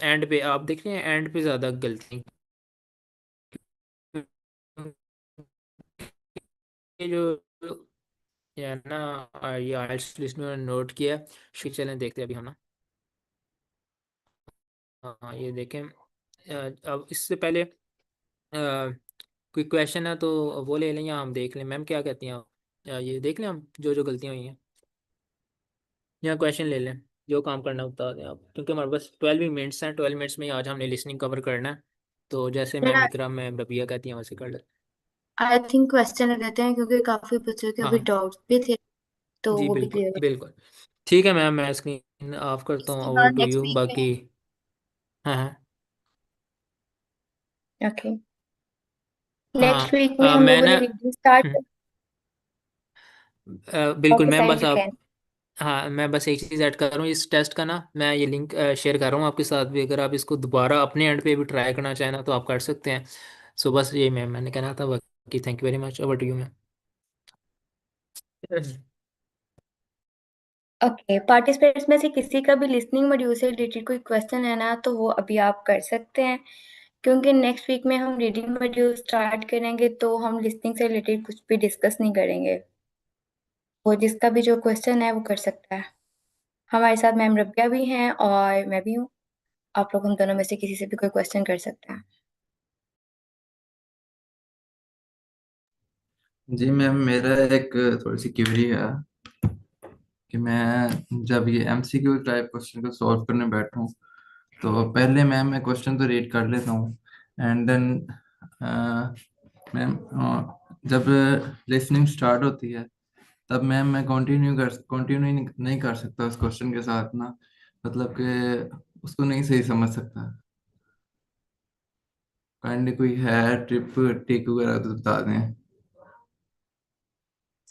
[SPEAKER 1] एंड पे आप देख रहे हैं, एंड पे ज़्यादा गलती। ये जो ये है ना, ये आइल्स लिस्ट में नोट किया है। चलें देखते हैं अभी हम ना। हाँ ये देखें। अब इससे पहले कोई क्वेश्चन है तो वो ले लें या हम देख लें, मैम क्या कहती हैं आप? ये देख लें हम जो जो गलतियाँ हुई हैं, या क्वेश्चन ले लें, जो काम करना है बता दें आप, क्योंकि हमारे पास 12 मिनट्स हैं। 12 मिनट्स में ही आज हमने लिसनिंग कवर करना है। तो जैसे मैम
[SPEAKER 2] सर
[SPEAKER 1] इकराम मैम रबिया कहती हैं वैसे कर ले।
[SPEAKER 2] आई थिंक क्वेश्चन देते हैं, क्योंकि काफी बच्चों के
[SPEAKER 1] हाँ
[SPEAKER 2] अभी
[SPEAKER 1] हाँ,
[SPEAKER 2] डाउट्स भी थे, तो
[SPEAKER 1] जी
[SPEAKER 2] वो भी
[SPEAKER 1] बिल्कुल
[SPEAKER 2] क्लियर है।
[SPEAKER 1] बिल्कुल। ठीक है मैम, मैं स्क्रीन ऑफ करता हूँ,
[SPEAKER 2] इसके
[SPEAKER 1] ओवर
[SPEAKER 2] बाद
[SPEAKER 1] टू
[SPEAKER 2] नेक्स्ट
[SPEAKER 1] यू
[SPEAKER 2] वीक में।
[SPEAKER 1] बाकी। हाँ हाँ
[SPEAKER 2] ओके, नेक्स्ट
[SPEAKER 1] हाँ।
[SPEAKER 2] वीक में हम
[SPEAKER 1] मैं
[SPEAKER 2] लोगों
[SPEAKER 1] ना
[SPEAKER 2] ने रीडिंग स्टार्ट।
[SPEAKER 1] बिल्कुल
[SPEAKER 2] ओके
[SPEAKER 1] मैम,
[SPEAKER 2] सर
[SPEAKER 1] बस
[SPEAKER 2] यू
[SPEAKER 1] आप।
[SPEAKER 2] कैन।
[SPEAKER 1] हाँ मैं बस एक चीज़ ऐड कर रहा हूँ इस टेस्ट का ना, मैं ये लिंक शेयर कर रहा हूँ आपके साथ भी। अगर आप इसको दोबारा अपने एंड पे भी ट्राई करना चाहें ना तो आप कर सकते हैं। सो बस यही मैम मैंने कहना था, बाकी thank you very much, over to you ma'am.
[SPEAKER 2] Okay, participants में से किसी का भी लिसनिंग मॉड्यूल से रिलेटेड कोई क्वेश्चन है ना, तो वो अभी आप कर सकते हैं, क्योंकि नेक्स्ट वीक में हम रीडिंग मॉड्यूल स्टार्ट करेंगे, तो हम लिसनिंग से रिलेटेड कुछ भी डिस्कस नहीं करेंगे। वो जिसका भी जो क्वेश्चन है वो कर सकता है। हमारे साथ मैम रबिया भी हैं और मैं भी हूँ। आप लोग हम दोनों में से किसी से भी कोई क्वेश्चन कर सकते हैं।
[SPEAKER 9] जी मैम, मेरा एक थोड़ी सी क्वेरी है कि मैं जब ये एमसीक्यू टाइप क्वेश्चन को सॉल्व करने बैठूं तो पहले मैम मैं क्वेश्चन तो रीड कर लेता हूँ, एंड देन मैम जब लिसनिंग स्टार्ट होती है तब मैम मैं कंटिन्यू नहीं कर सकता उस क्वेश्चन के साथ ना, मतलब कि उसको नहीं सही समझ सकता। काइंडली कोई है ट्रिप टिक वगैरह तो बता दें।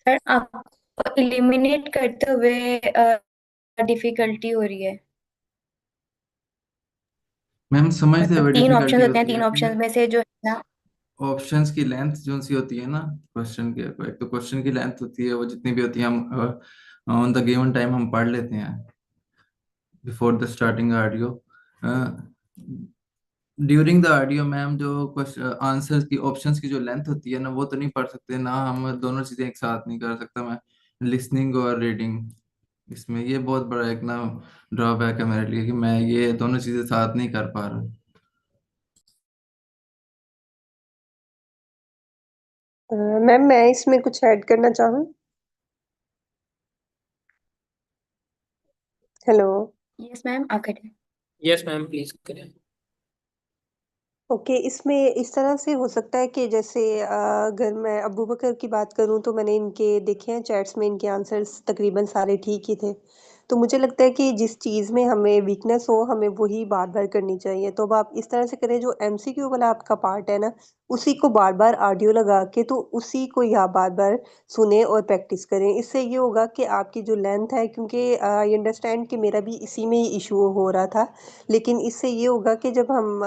[SPEAKER 2] सर आपको इलिमिनेट करते हुए डिफिकल्टी हो रही है।
[SPEAKER 9] मैम समझते
[SPEAKER 2] मतलब
[SPEAKER 9] हुए
[SPEAKER 2] तीन ऑप्शन
[SPEAKER 9] डिफिकल्टी
[SPEAKER 2] होते हैं,
[SPEAKER 9] होती है
[SPEAKER 2] तीन
[SPEAKER 9] इसमें।
[SPEAKER 2] ऑप्शन में से जो है ना।
[SPEAKER 9] ऑप्शंस की लेंथ जो सी होती है ना, क्वेश्चन के एक तो क्वेश्चन की लेंथ होती है, वो जितनी भी होती है हम ऑन द गिवन टाइम हम पढ़ लेते हैं before the starting audio. During the audio ma'am जो आंसर्स की ऑप्शंस की जो लेंथ होती है ना, वो तो नहीं पढ़ सकते ना, हम दोनों चीजें एक साथ नहीं कर सकता मैं, लिसनिंग और रीडिंग। इसमें ये बहुत बड़ा एक ना ड्रॉबैक है मेरे लिए कि मैं ये दोनों चीजें साथ नहीं कर पा रहा।
[SPEAKER 11] मैम मैं इसमें कुछ ऐड करना चाहूँ। हेलो।
[SPEAKER 2] यस मैम आकर।
[SPEAKER 1] यस मैम प्लीज करें।
[SPEAKER 11] ओके, इसमें इस तरह से हो सकता है कि जैसे अगर मैं अबू बकर की बात करूं तो मैंने इनके देखे हैं चैट्स में, इनके आंसर्स तकरीबन सारे ठीक ही थे। तो मुझे लगता है कि जिस चीज़ में हमें वीकनेस हो हमें वही बार बार करनी चाहिए। तो अब आप इस तरह से करें, जो एमसीक्यू वाला आपका पार्ट है ना, उसी को बार बार ऑडियो लगा के तो उसी को यहाँ बार बार सुने और प्रैक्टिस करें। इससे ये होगा कि आपकी जो लेंथ है, क्योंकि आई अंडरस्टैंड कि मेरा भी इसी में ही इशू हो रहा था, लेकिन इससे ये होगा कि जब हम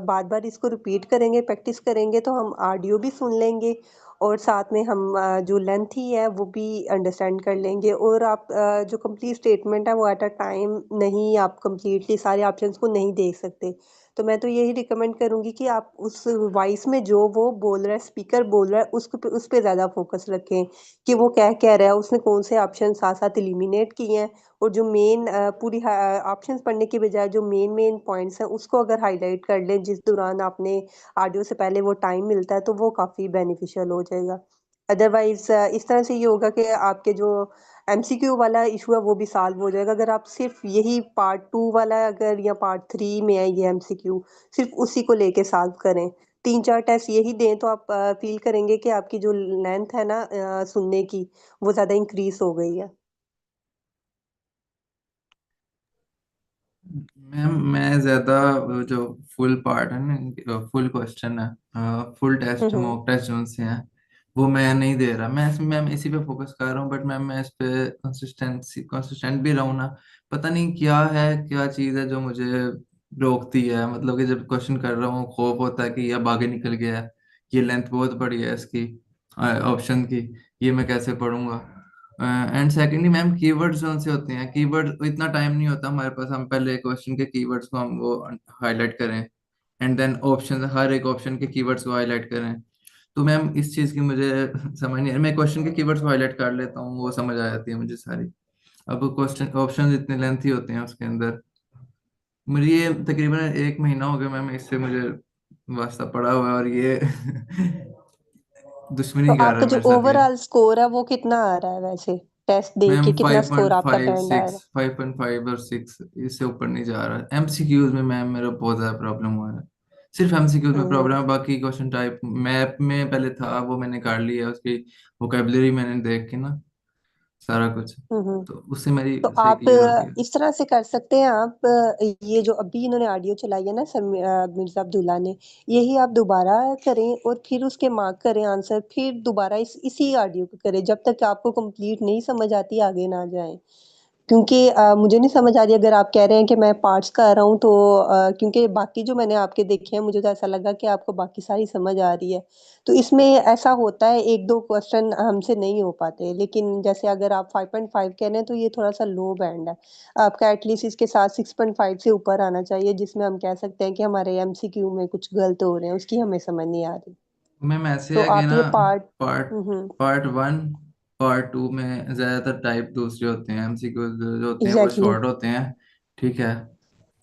[SPEAKER 11] बार-बार इसको रिपीट करेंगे, प्रैक्टिस करेंगे, तो हम ऑडियो भी सुन लेंगे और साथ में हम जो लेंथ ही है वो भी अंडरस्टैंड कर लेंगे। और आप जो कंप्लीट स्टेटमेंट है वो एट अ टाइम नहीं, आप कंप्लीटली सारे ऑप्शंस को नहीं देख सकते। तो मैं तो यही रिकमेंड करूँगी कि आप उस वॉइस में जो वो बोल रहा है, स्पीकर बोल रहा है, उसको उस पे ज़्यादा फ़ोकस रखें कि वो क्या कह रहा है, उसने कौन से ऑप्शन साथ-साथ एलिमिनेट किए हैं, और जो मेन पूरी ऑप्शंस पढ़ने के बजाय जो मेन मेन पॉइंट्स हैं उसको अगर हाईलाइट कर लें जिस दौरान आपने ऑडियो से पहले वो टाइम मिलता है, तो वो काफ़ी बेनिफिशियल हो जाएगा। अदरवाइज इस तरह से ये होगा कि आपके जो एमसीक्यू वाला इशू है वो भी सॉल्व हो जाएगा, अगर आप सिर्फ यही पार्ट 2 वाला अगर या पार्ट 3 में है ये एमसीक्यू, सिर्फ उसी को लेके सॉल्व करें। 3-4 टेस्ट यही दें तो आप फील करेंगे कि आपकी जो लेंथ है ना सुनने की, वो ज़्यादा इंक्रीज हो गई है।
[SPEAKER 9] मैम मैं ज्यादा जो फुल पार्ट है ना, फुल क्वेश्चन है, फुल टेस्ट
[SPEAKER 11] हम्म।
[SPEAKER 9] मॉक टेस्ट जो से हैं वो मैं नहीं दे रहा। मैं मैम इसी पे फोकस कर रहा हूँ, बट मैम मैं इस पे कंसिस्टेंट भी रहूँ ना। पता नहीं क्या है, क्या चीज़ है जो मुझे रोकती है। मतलब कि जब क्वेश्चन कर रहा हूँ खौफ होता है कि यह आगे निकल गया है, ये लेंथ बहुत बड़ी है इसकी ऑप्शन की, ये मैं कैसे पढ़ूंगा। एंड सेकेंडली मैम कीवर्ड्स कौन से होते हैं, कीवर्ड इतना टाइम नहीं होता हमारे पास, हम पहले क्वेश्चन के कीवर्ड्स को हम वो हाईलाइट करें, एंड देन ऑप्शन, हर एक ऑप्शन के कीवर्ड्स को हाईलाइट करें। तो मैम इस चीज़ की मुझे समझ नहीं है। मैं क्वेश्चन के कीवर्ड्स को हाईलाइट कर लेता हूँ, वो समझ आ जाती है मुझे सारी। अब क्वेश्चन ऑप्शन इतने लेंथी होते हैं उसके अंदर। मुझे ये तकरीबन 1 महीना हो गया मैम, इससे मुझे वास्ता पड़ा हुआ है, और ये
[SPEAKER 11] तो
[SPEAKER 9] दुश्मनी कर रहा
[SPEAKER 11] आपका
[SPEAKER 9] है
[SPEAKER 11] जो
[SPEAKER 9] मेरे साथ ये।
[SPEAKER 11] ओवरऑल स्कोर है वो कितना आ रहा है वैसे? टेस्ट दे
[SPEAKER 9] मैम
[SPEAKER 11] के कितना
[SPEAKER 9] फाइव
[SPEAKER 11] स्कोर
[SPEAKER 9] पॉइंट
[SPEAKER 11] आपका
[SPEAKER 9] फाइव
[SPEAKER 11] बैंड
[SPEAKER 9] सिक्स
[SPEAKER 11] आएगा?
[SPEAKER 9] 5.5 और 6, इससे ऊपर नहीं जा रहा। एमसीक्यूज में मैम मेरा बहुत ज्यादा प्रॉब्लम हुआ है। सिर्फ एमसीक्यूज में
[SPEAKER 11] हम्म
[SPEAKER 9] प्रॉब्लम है, बाकी क्वेश्चन टाइप मैप में पहले था वो मैंने कर लिया, उसकी वोकेबलरी मैंने देख के ना सारा कुछ,
[SPEAKER 11] हम्म।
[SPEAKER 9] तो उससे मेरी
[SPEAKER 11] तो
[SPEAKER 9] सही
[SPEAKER 11] आप
[SPEAKER 9] क्लियर हो गया।
[SPEAKER 11] इस तरह से कर सकते हैं आप, ये जो अभी इन्होंने ऑडियो चलाई है ना सर, मिर्जा अब्दुल्ला ने, यही आप दोबारा करें और फिर उसके मार्क करें आंसर, फिर दोबारा इसी ऑडियो को करें जब तक आपको कंप्लीट नहीं समझ आती, आगे ना जाए। क्योंकि मुझे नहीं समझ आ रही, अगर आप कह रहे हैं कि मैं पार्ट्स कर रहा हूँ तो क्योंकि बाकी जो मैंने आपके देखे हैं मुझे तो ऐसा लगा कि आपको बाकी सारी समझ आ रही है। तो इसमें ऐसा होता है, एक दो क्वेश्चन हमसे नहीं हो पाते, लेकिन जैसे अगर आप 5.5 कह रहे हैं तो ये थोड़ा सा लो बैंड है। आपका एटलीस्ट इसके साथ 6.5 से ऊपर आना चाहिए, जिसमें हम कह सकते हैं कि हमारे एमसीक्यू में कुछ गलत हो रहे हैं, उसकी हमें समझ नहीं आ रही।
[SPEAKER 9] मैम ऐसे
[SPEAKER 11] तो
[SPEAKER 9] है कि
[SPEAKER 11] आप
[SPEAKER 9] ना,
[SPEAKER 11] ये पार्ट।
[SPEAKER 9] पार्ट
[SPEAKER 11] हम्म।
[SPEAKER 9] पार्ट 1 पार्ट 2 में ज्यादातर टाइप दूसरे होते हैं, एमसीक्यू जो होते हैं वो
[SPEAKER 11] एग्जैक्टली।
[SPEAKER 9] शॉर्ट होते हैं। ठीक है,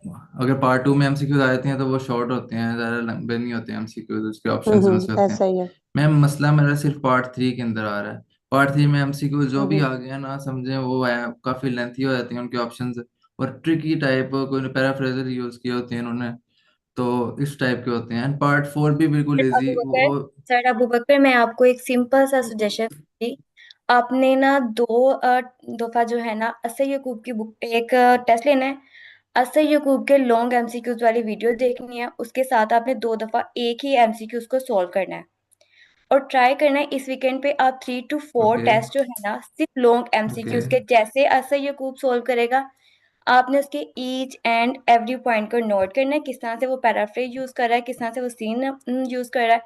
[SPEAKER 9] अगर पार्ट 2 में एमसीक्यूज आ जाते हैं तो वो शॉर्ट होते हैं, ज़्यादा लंबे नहीं होते एमसीक्यूज, उसके ऑप्शंस में से होते हैं।
[SPEAKER 11] ऐसा ही है।
[SPEAKER 9] मैम मसला मेरा सिर्फ पार्ट 3 के अंदर आ रहा है। पार्ट 3 में एमसीक्यूज जो भी
[SPEAKER 11] हम्म।
[SPEAKER 9] आ गए हैं ना, समझे वो है काफ़ी लेंथी हो जाती हैं उनके ऑप्शंस, और ट्रिकी टाइप कोई पैराफ्रेजर यूज़ किए होते हैं इन्होंने, तो इस टाइप के होते हैं। एंड पार्ट 4 भी बिल्कुल
[SPEAKER 2] अबू
[SPEAKER 9] इजी
[SPEAKER 2] बकर,
[SPEAKER 9] वो।
[SPEAKER 2] सर अबू बकर, मैं आपको एक सिंपल सा सजेशन दूंगी। आपने ना दो दफा जो है ना असर यकूब की बुक एक टेस्ट लेना है। असर यकूब के लॉन्ग एमसीक्यूज वाली वीडियो देखनी है, उसके साथ आपने 2 दफा एक ही एमसीक्यूज को सॉल्व करना है। और ट्राई करना है इस वीकेंड पे आप 3 to 4
[SPEAKER 9] ओके
[SPEAKER 2] टेस्ट जो है ना सिर्फ लॉन्ग
[SPEAKER 9] ओके
[SPEAKER 2] एमसीक्यूज के जैसे असर यकूब सॉल्व करेगा। आपने उसके ईच एंड एवरी पॉइंट को नोट करना है, किस तरह से वो पैराफ्रेज यूज कर रहा है, किस तरह से वो सीन यूज कर रहा है,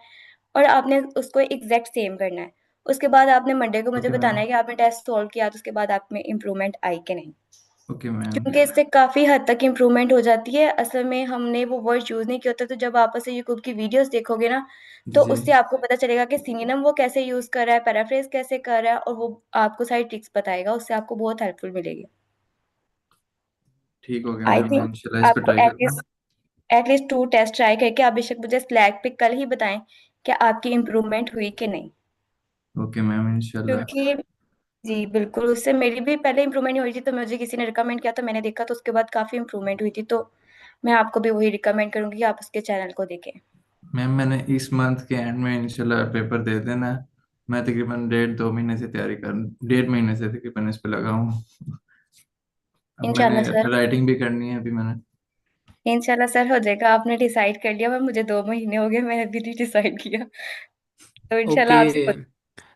[SPEAKER 2] और आपने उसको एग्जैक्ट सेम करना है। उसके बाद आपने मंडे को मुझे
[SPEAKER 9] ओके
[SPEAKER 2] बताना
[SPEAKER 9] मैम।
[SPEAKER 2] है कि आपने टेस्ट सॉल्व किया तो उसके बाद आप में इम्प्रूवमेंट आई कि नहीं।
[SPEAKER 9] Okay ma'am.
[SPEAKER 2] क्योंकि इससे काफी हद तक इम्प्रूवमेंट हो जाती है। असल में हमने वो वर्ड यूज नहीं किया होता, तो जब आप ऐसे यूट्यूब की वीडियोस देखोगे ना,
[SPEAKER 9] जी
[SPEAKER 2] तो
[SPEAKER 9] जी।
[SPEAKER 2] उससे आपको पता चलेगा कि सिनोनिम वो कैसे यूज कर रहा है, पैराफ्रेज कैसे कर रहा है, और वो आपको सारी ट्रिक्स बताएगा, उससे आपको बहुत हेल्पफुल मिलेगी।
[SPEAKER 9] ठीक हो गया
[SPEAKER 2] आई
[SPEAKER 9] मैम, मैं
[SPEAKER 2] थिंक
[SPEAKER 9] इंशाल्लाह इस पर
[SPEAKER 2] आपको
[SPEAKER 9] ट्राई करूँगा।
[SPEAKER 2] एटलीस्ट 2 टेस्ट ट्राई करके आप बेशक मुझे स्लैक पे कल ही बताएं कि आपकी इम्प्रूवमेंट हुई कि नहीं।
[SPEAKER 9] ओके मैम इंशाल्लाह।
[SPEAKER 2] क्योंकि जी बिल्कुल, उससे मेरी भी पहले इम्प्रूवमेंट नहीं हुई थी, तो मुझे किसी ने रिकमेंड किया तो मैंने देखा, तो उसके बाद काफी इम्प्रूवमेंट हुई थी। तो मैं आपको भी वही रिकमेंड करूंगी कि आप उसके चैनल को देखें।
[SPEAKER 9] मैम मैंने इस मंथ के एंड में इंशाल्लाह पेपर दे देना है। मैं तकरीबन 1.5 2 महीने से तैयारी कर, 1.5 महीने से तकरीबन इस पे लगा हूँ। अब मैंने
[SPEAKER 2] इंशाल्लाह सर।
[SPEAKER 9] राइटिंग भी करनी है अभी मैंने।
[SPEAKER 2] इंशाल्लाह सर हो जाएगा। आपने डिसाइड कर लिया, मैं मुझे 2 महीने हो गए, मैंने भी नहीं डिसाइड किया। तो इंशाल्लाह
[SPEAKER 1] ओके।
[SPEAKER 2] आप।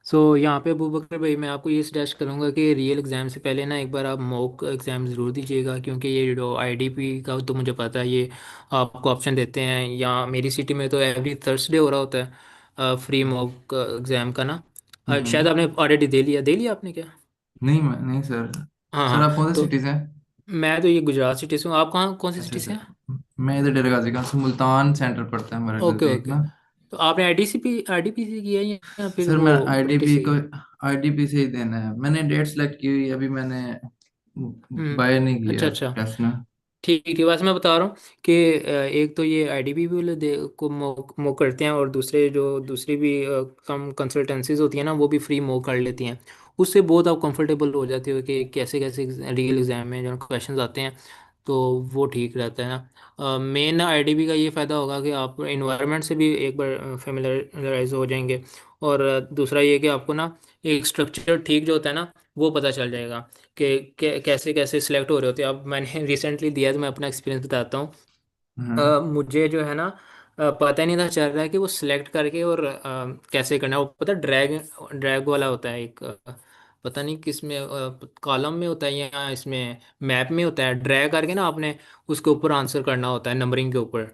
[SPEAKER 1] सो यहाँ पे अबू बकर भाई मैं आपको ये सजेस्ट करूँगा कि रियल एग्ज़ाम से पहले ना एक बार आप मॉक एग्ज़ाम ज़रूर दीजिएगा, क्योंकि ये जो आईडीपी का तो मुझे पता है, ये आपको ऑप्शन देते हैं। यहाँ मेरी सिटी में तो एवरी थर्सडे हो रहा होता है फ्री मॉक एग्ज़ाम का ना। शायद
[SPEAKER 9] हम्म।
[SPEAKER 1] आपने ऑलरेडी दे लिया आपने क्या?
[SPEAKER 9] नहीं नहीं सर।
[SPEAKER 1] हाँ
[SPEAKER 9] सर
[SPEAKER 1] हाँ।
[SPEAKER 9] आप कौन सी
[SPEAKER 1] तो
[SPEAKER 9] सिटी से हैं?
[SPEAKER 1] मैं तो ये गुजरात सिटी से हूँ। आप कहाँ कौन सी
[SPEAKER 9] अच्छा
[SPEAKER 1] सिटी से
[SPEAKER 9] अच्छा।
[SPEAKER 1] हैं?
[SPEAKER 9] मैं इधर डेरा गाजी का, मुल्तान सेंटर पड़ता है हमारे
[SPEAKER 1] ओके
[SPEAKER 9] नज़दीक
[SPEAKER 1] ओके।
[SPEAKER 9] ना।
[SPEAKER 1] तो आपने आईडीपी से किया है या फिर
[SPEAKER 9] सर
[SPEAKER 1] वो
[SPEAKER 9] मैं आईडीपी
[SPEAKER 1] किसी?
[SPEAKER 9] को, आईडीपी से ही देना है। मैंने डेट सेलेक्ट की हुई है, अभी मैंने बाय नहीं
[SPEAKER 1] अच्छा
[SPEAKER 9] किया
[SPEAKER 1] अच्छा।
[SPEAKER 9] टेस्ट में।
[SPEAKER 1] ठीक है, वैसे मैं बता रहा हूँ कि एक तो ये आईडीबी भी वाले को मो करते हैं, और दूसरे जो दूसरी भी कम कंसल्टेंसीज होती हैं ना, वो भी फ्री मो कर लेती हैं। उससे बहुत आप कंफर्टेबल हो जाते हो कि कैसे कैसे रियल एग्जाम में जो क्वेश्चंस आते हैं, तो वो ठीक रहता है ना। मेन आईडीबी का ये फ़ायदा होगा कि आप इन्वायरमेंट से भी एक बार फेमिलराइज हो जाएंगे। और दूसरा ये कि आपको ना एक स्ट्रक्चर ठीक जो होता है ना, वो पता चल जाएगा कि कैसे कैसे सिलेक्ट हो रहे होते हैं। अब मैंने रिसेंटली दिया तो मैं अपना एक्सपीरियंस बताता हूँ।
[SPEAKER 9] हाँ।
[SPEAKER 1] मुझे जो है ना पता नहीं था चल रहा है कि वो सिलेक्ट करके और कैसे करना है। वो पता ड्रैग ड्रैग वाला होता है एक, पता नहीं किस में, कॉलम में होता है या इसमें मैप में होता है, ड्रैग करके ना आपने उसके ऊपर आंसर करना होता है नंबरिंग के ऊपर।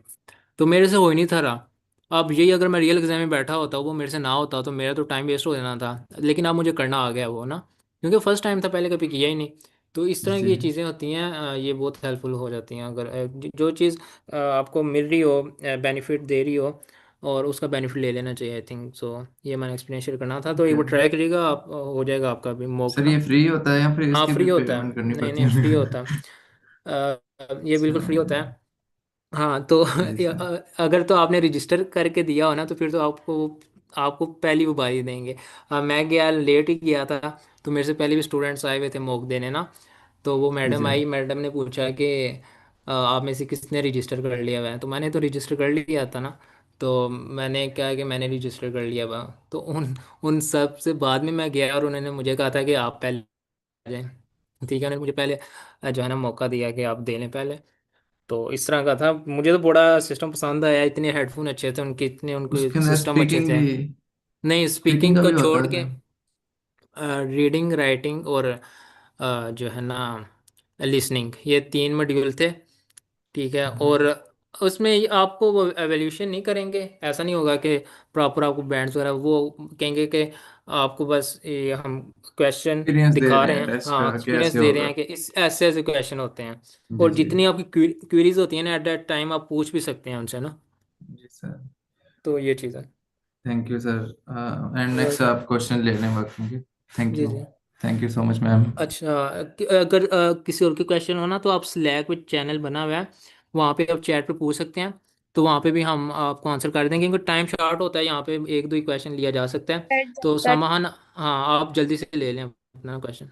[SPEAKER 1] तो मेरे से हो ही नहीं था रहा। अब यही अगर मैं रियल एग्जाम में बैठा होता, वो मेरे से ना होता, तो मेरा तो टाइम वेस्ट हो जाना था। लेकिन अब मुझे करना आ गया वो ना, क्योंकि फर्स्ट टाइम था, पहले कभी किया ही नहीं। तो इस तरह की
[SPEAKER 9] जी
[SPEAKER 1] ये चीज़ें होती हैं, ये बहुत हेल्पफुल हो जाती हैं अगर जो चीज़ आपको मिल रही हो, बेनिफिट दे रही हो, और उसका बेनिफिट ले लेना चाहिए। आई थिंक सो ये मैंने एक्सप्लेनेशन शेयर करना था, तो
[SPEAKER 9] ठीक
[SPEAKER 1] एक
[SPEAKER 9] है।
[SPEAKER 1] बार ट्राई करिएगा, आप हो जाएगा आपका भी मॉक
[SPEAKER 9] सर
[SPEAKER 1] ना।
[SPEAKER 9] ये फ्री होता है या फिर
[SPEAKER 1] हाँ
[SPEAKER 9] इसकी
[SPEAKER 1] फ्री
[SPEAKER 9] भी
[SPEAKER 1] होता है,
[SPEAKER 9] पेमेंट करनी
[SPEAKER 1] नहीं
[SPEAKER 9] पड़ती
[SPEAKER 1] नहीं
[SPEAKER 9] है
[SPEAKER 1] फ्री
[SPEAKER 9] हमें?
[SPEAKER 1] होता है, ये बिल्कुल फ्री होता
[SPEAKER 9] अच्छा।
[SPEAKER 1] है। हाँ तो
[SPEAKER 9] जी सर।
[SPEAKER 1] अगर तो आपने रजिस्टर करके दिया हो ना, तो फिर तो आपको आपको पहली वो बारी देंगे। मैं गया, लेट ही गया था, तो मेरे से पहले भी स्टूडेंट्स आए हुए थे मॉक देने ना। तो वो मैडम
[SPEAKER 9] जी
[SPEAKER 1] आई, मैडम ने पूछा कि आप में से किसने रजिस्टर कर लिया हुआ है, तो मैंने तो रजिस्टर कर लिया था ना। तो मैंने कहा कि मैंने रजिस्टर कर लिया हुआ। तो उन उन सब से बाद में मैं गया, और उन्होंने मुझे कहा था कि आप पहले आ जाएं। ठीक है, उन्होंने मुझे पहले जो है ना मौका दिया कि आप दे लें पहले। तो इस तरह का था, मुझे तो बड़ा सिस्टम पसंद आया, इतने हेडफोन अच्छे थे उनके, इतने उनके
[SPEAKER 9] उसके अंदर
[SPEAKER 1] सिस्टम अच्छे
[SPEAKER 9] स्पीकिंग
[SPEAKER 1] थे।
[SPEAKER 9] भी,
[SPEAKER 1] नहीं,
[SPEAKER 9] स्पीकिंग
[SPEAKER 1] स्पीकिंग
[SPEAKER 9] का
[SPEAKER 1] को
[SPEAKER 9] भी होता
[SPEAKER 1] छोड़
[SPEAKER 9] है
[SPEAKER 1] के
[SPEAKER 9] क्या?
[SPEAKER 1] रीडिंग, राइटिंग और जो है ना लिसनिंग, ये तीन मॉड्यूल थे। ठीक है, और उसमें आपको वो एवेल्यूशन नहीं करेंगे, ऐसा नहीं होगा कि प्रॉपर आपको बैंड्स वगैरह, वो कहेंगे कि आपको बस ये हम क्वेश्चन
[SPEAKER 9] एक्सपीरियंस दे
[SPEAKER 1] दिखा
[SPEAKER 9] रहे
[SPEAKER 1] रहे
[SPEAKER 9] हैं
[SPEAKER 1] हैं,
[SPEAKER 9] टेस्ट
[SPEAKER 1] हाँ
[SPEAKER 9] का कि
[SPEAKER 1] एक्सपीरियंस
[SPEAKER 9] ऐसे
[SPEAKER 1] दे रहे
[SPEAKER 9] होगा।
[SPEAKER 1] हैं कि इस ऐसे ऐसे क्वेश्चन होते हैं।
[SPEAKER 9] जी
[SPEAKER 1] और
[SPEAKER 9] जी।
[SPEAKER 1] जितनी आपकी क्वेरीज होती हैं ना, एट दैट टाइम आप पूछ भी सकते हैं उनसे ना।
[SPEAKER 9] जी सर।
[SPEAKER 1] तो ये चीज़ है।
[SPEAKER 9] Thank you sir. And next
[SPEAKER 1] welcome.
[SPEAKER 9] आप क्वेश्चन ले लें वक्त में। थैंक
[SPEAKER 1] जी
[SPEAKER 9] यू।
[SPEAKER 1] जी।
[SPEAKER 9] Thank you so much ma'am.
[SPEAKER 1] अच्छा, अगर किसी और के क्वेश्चन हो ना, तो आप स्लैक विद चैनल बना हुआ है, वहाँ पे आप चैट पे पूछ सकते हैं। तो वहाँ पे भी हम आपको आंसर कर देंगे, क्योंकि टाइम शॉर्ट होता है, यहाँ पे एक दो ही क्वेश्चन लिया जा सकता है। तो समाधान, हाँ आप जल्दी से ले लें अपना क्वेश्चन।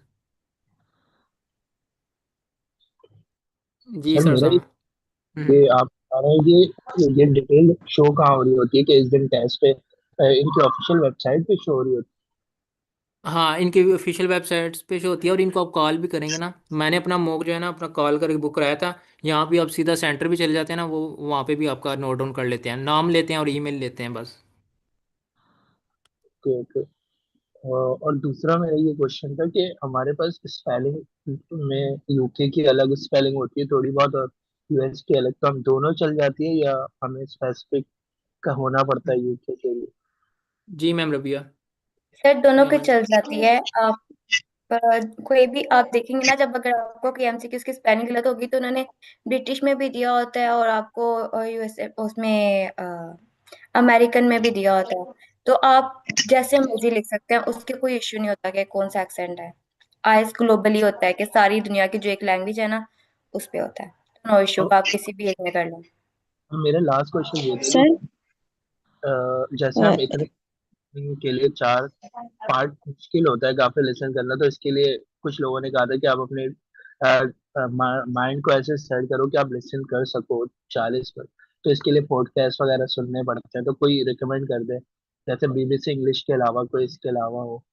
[SPEAKER 1] जी
[SPEAKER 12] सर
[SPEAKER 1] सर
[SPEAKER 12] मेरा
[SPEAKER 1] सामा।
[SPEAKER 12] ये आप बता रहे हैं ये डिटेल शो कहाँ हो रही होती है कि इस दिन टेस्ट पे इनकी ऑफिशियल वेबसाइट पे शो हो रही होती
[SPEAKER 1] हाँ, इनकी ऑफिशियल वेबसाइट्स पे शो होती है, और इनको आप कॉल भी करेंगे ना। मैंने अपना मॉक जो है ना, अपना कॉल करके बुक कराया था। यहाँ भी आप सीधा सेंटर भी चले जाते हैं ना, वो वहाँ पे भी आपका नोट डाउन कर लेते हैं, नाम लेते हैं और ईमेल लेते हैं बस।
[SPEAKER 12] है? ओके। और दूसरा मेरा ये क्वेश्चन था कि हमारे पास स्पेलिंग में यूके की अलग स्पेलिंग होती है थोड़ी बहुत और यूएस की अलग, तो हम दोनों चल जाती है या हमें स्पेसिफिक का होना पड़ता है यूके के लिए?
[SPEAKER 1] जी मैम रबिया।
[SPEAKER 2] सर दोनों
[SPEAKER 1] या
[SPEAKER 2] की
[SPEAKER 1] मैम।
[SPEAKER 2] चल जाती है। आप कोई भी आप देखेंगे ना, जब अगर आपको कोई एमसीक्यू की स्पेलिंग गलत होगी तो उन्होंने ब्रिटिश में भी दिया होता है, और आपको यूएसए उसमें अमेरिकन में भी दिया होता है। तो आप जैसे मर्जी लिख सकते हैं, उसके कोई इश्यू नहीं होता कि कौन सा एक्सेंट है। आइस ग्लोबली होता है कि सारी दुनिया की जो एक लैंग्वेज है ना, उस पे होता है। नो इश्यू,
[SPEAKER 12] और
[SPEAKER 2] आप किसी भी एक में कर लें।
[SPEAKER 12] मेरा लास्ट क्वेश्चन ये था कि
[SPEAKER 13] सर
[SPEAKER 12] जैसे हम इतने के लिए चार पार्ट मुश्किल होता है काफी लिसन करना, तो इसके लिए कुछ लोगों ने कहा था कि आप अपने माइंड को ऐसे सेट करो कि आप लिसन कर सको 40 पर। तो इसके लिए पॉडकास्ट वगैरह सुनने पड़ते हैं, तो कोई रिकमेंड कर दे जैसे बीबीसी इंग्लिश के अलावा कोई इसके अलावा हो।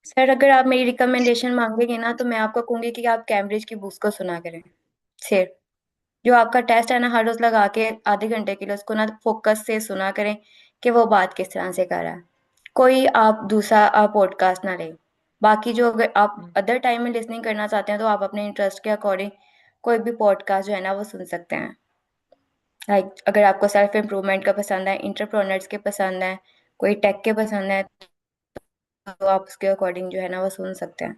[SPEAKER 2] सर अगर आप मेरी रिकमेंडेशन मांगेंगे ना, तो मैं आपको कहूंगी कि आप कैम्ब्रिज की बुक्स को सुना करें। सिर्फ जो आपका टेस्ट है ना, हर रोज लगा के आधे घंटे के लिए उसको ना फोकस से सुना करें कि वो बात किस तरह से कर रहा है। कोई आप दूसरा पॉडकास्ट ना लें। बाकी जो अगर आप अदर टाइम में लिसनिंग करना चाहते हैं, तो आप अपने इंटरेस्ट के अकॉर्डिंग कोई भी पॉडकास्ट जो है ना वो सुन सकते हैं। लाइक अगर आपको सेल्फ इम्प्रूवमेंट का पसंद है, इंटरप्रेन्योर्स के पसंद है, कोई टेक के पसंद है, तो आप उसके अकॉर्डिंग जो है ना वो सुन सकते हैं।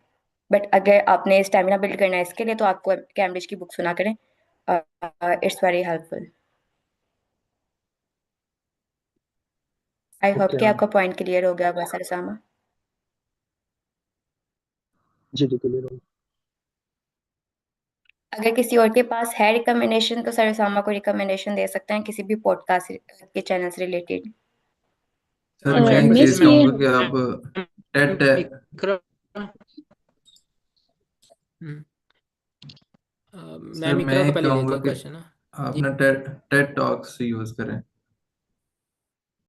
[SPEAKER 2] बट अगर आपने स्टेमिना बिल्ड करना है इसके लिए, तो आपको कैम्ब्रिज की बुक सुना करें। It's very helpful. I hope
[SPEAKER 12] okay
[SPEAKER 2] कि
[SPEAKER 12] मैम।
[SPEAKER 2] आपका पॉइंट क्लियर हो गया होगा सर सामा।
[SPEAKER 12] जी जी क्लियर।
[SPEAKER 2] अगर किसी और के पास है रिकमेंडेशन, तो सर सामा को रिकमेंडेशन दे सकते हैं किसी भी पॉडकास्ट के चैनल से रिलेटेड।
[SPEAKER 9] सर मैं एक
[SPEAKER 13] मिस
[SPEAKER 9] चीज
[SPEAKER 13] ये
[SPEAKER 9] कहूंगा कि आप टेट
[SPEAKER 1] इकरा। हम्म,
[SPEAKER 9] सर
[SPEAKER 1] मैम
[SPEAKER 9] मैं
[SPEAKER 1] इकरा का
[SPEAKER 9] एक
[SPEAKER 1] पहले लेते
[SPEAKER 9] कहूंगा
[SPEAKER 1] हैं
[SPEAKER 9] कि
[SPEAKER 1] क्वेश्चन ना।
[SPEAKER 9] आप
[SPEAKER 1] जी।
[SPEAKER 9] ना टेट टेट टॉक्स यूज करें।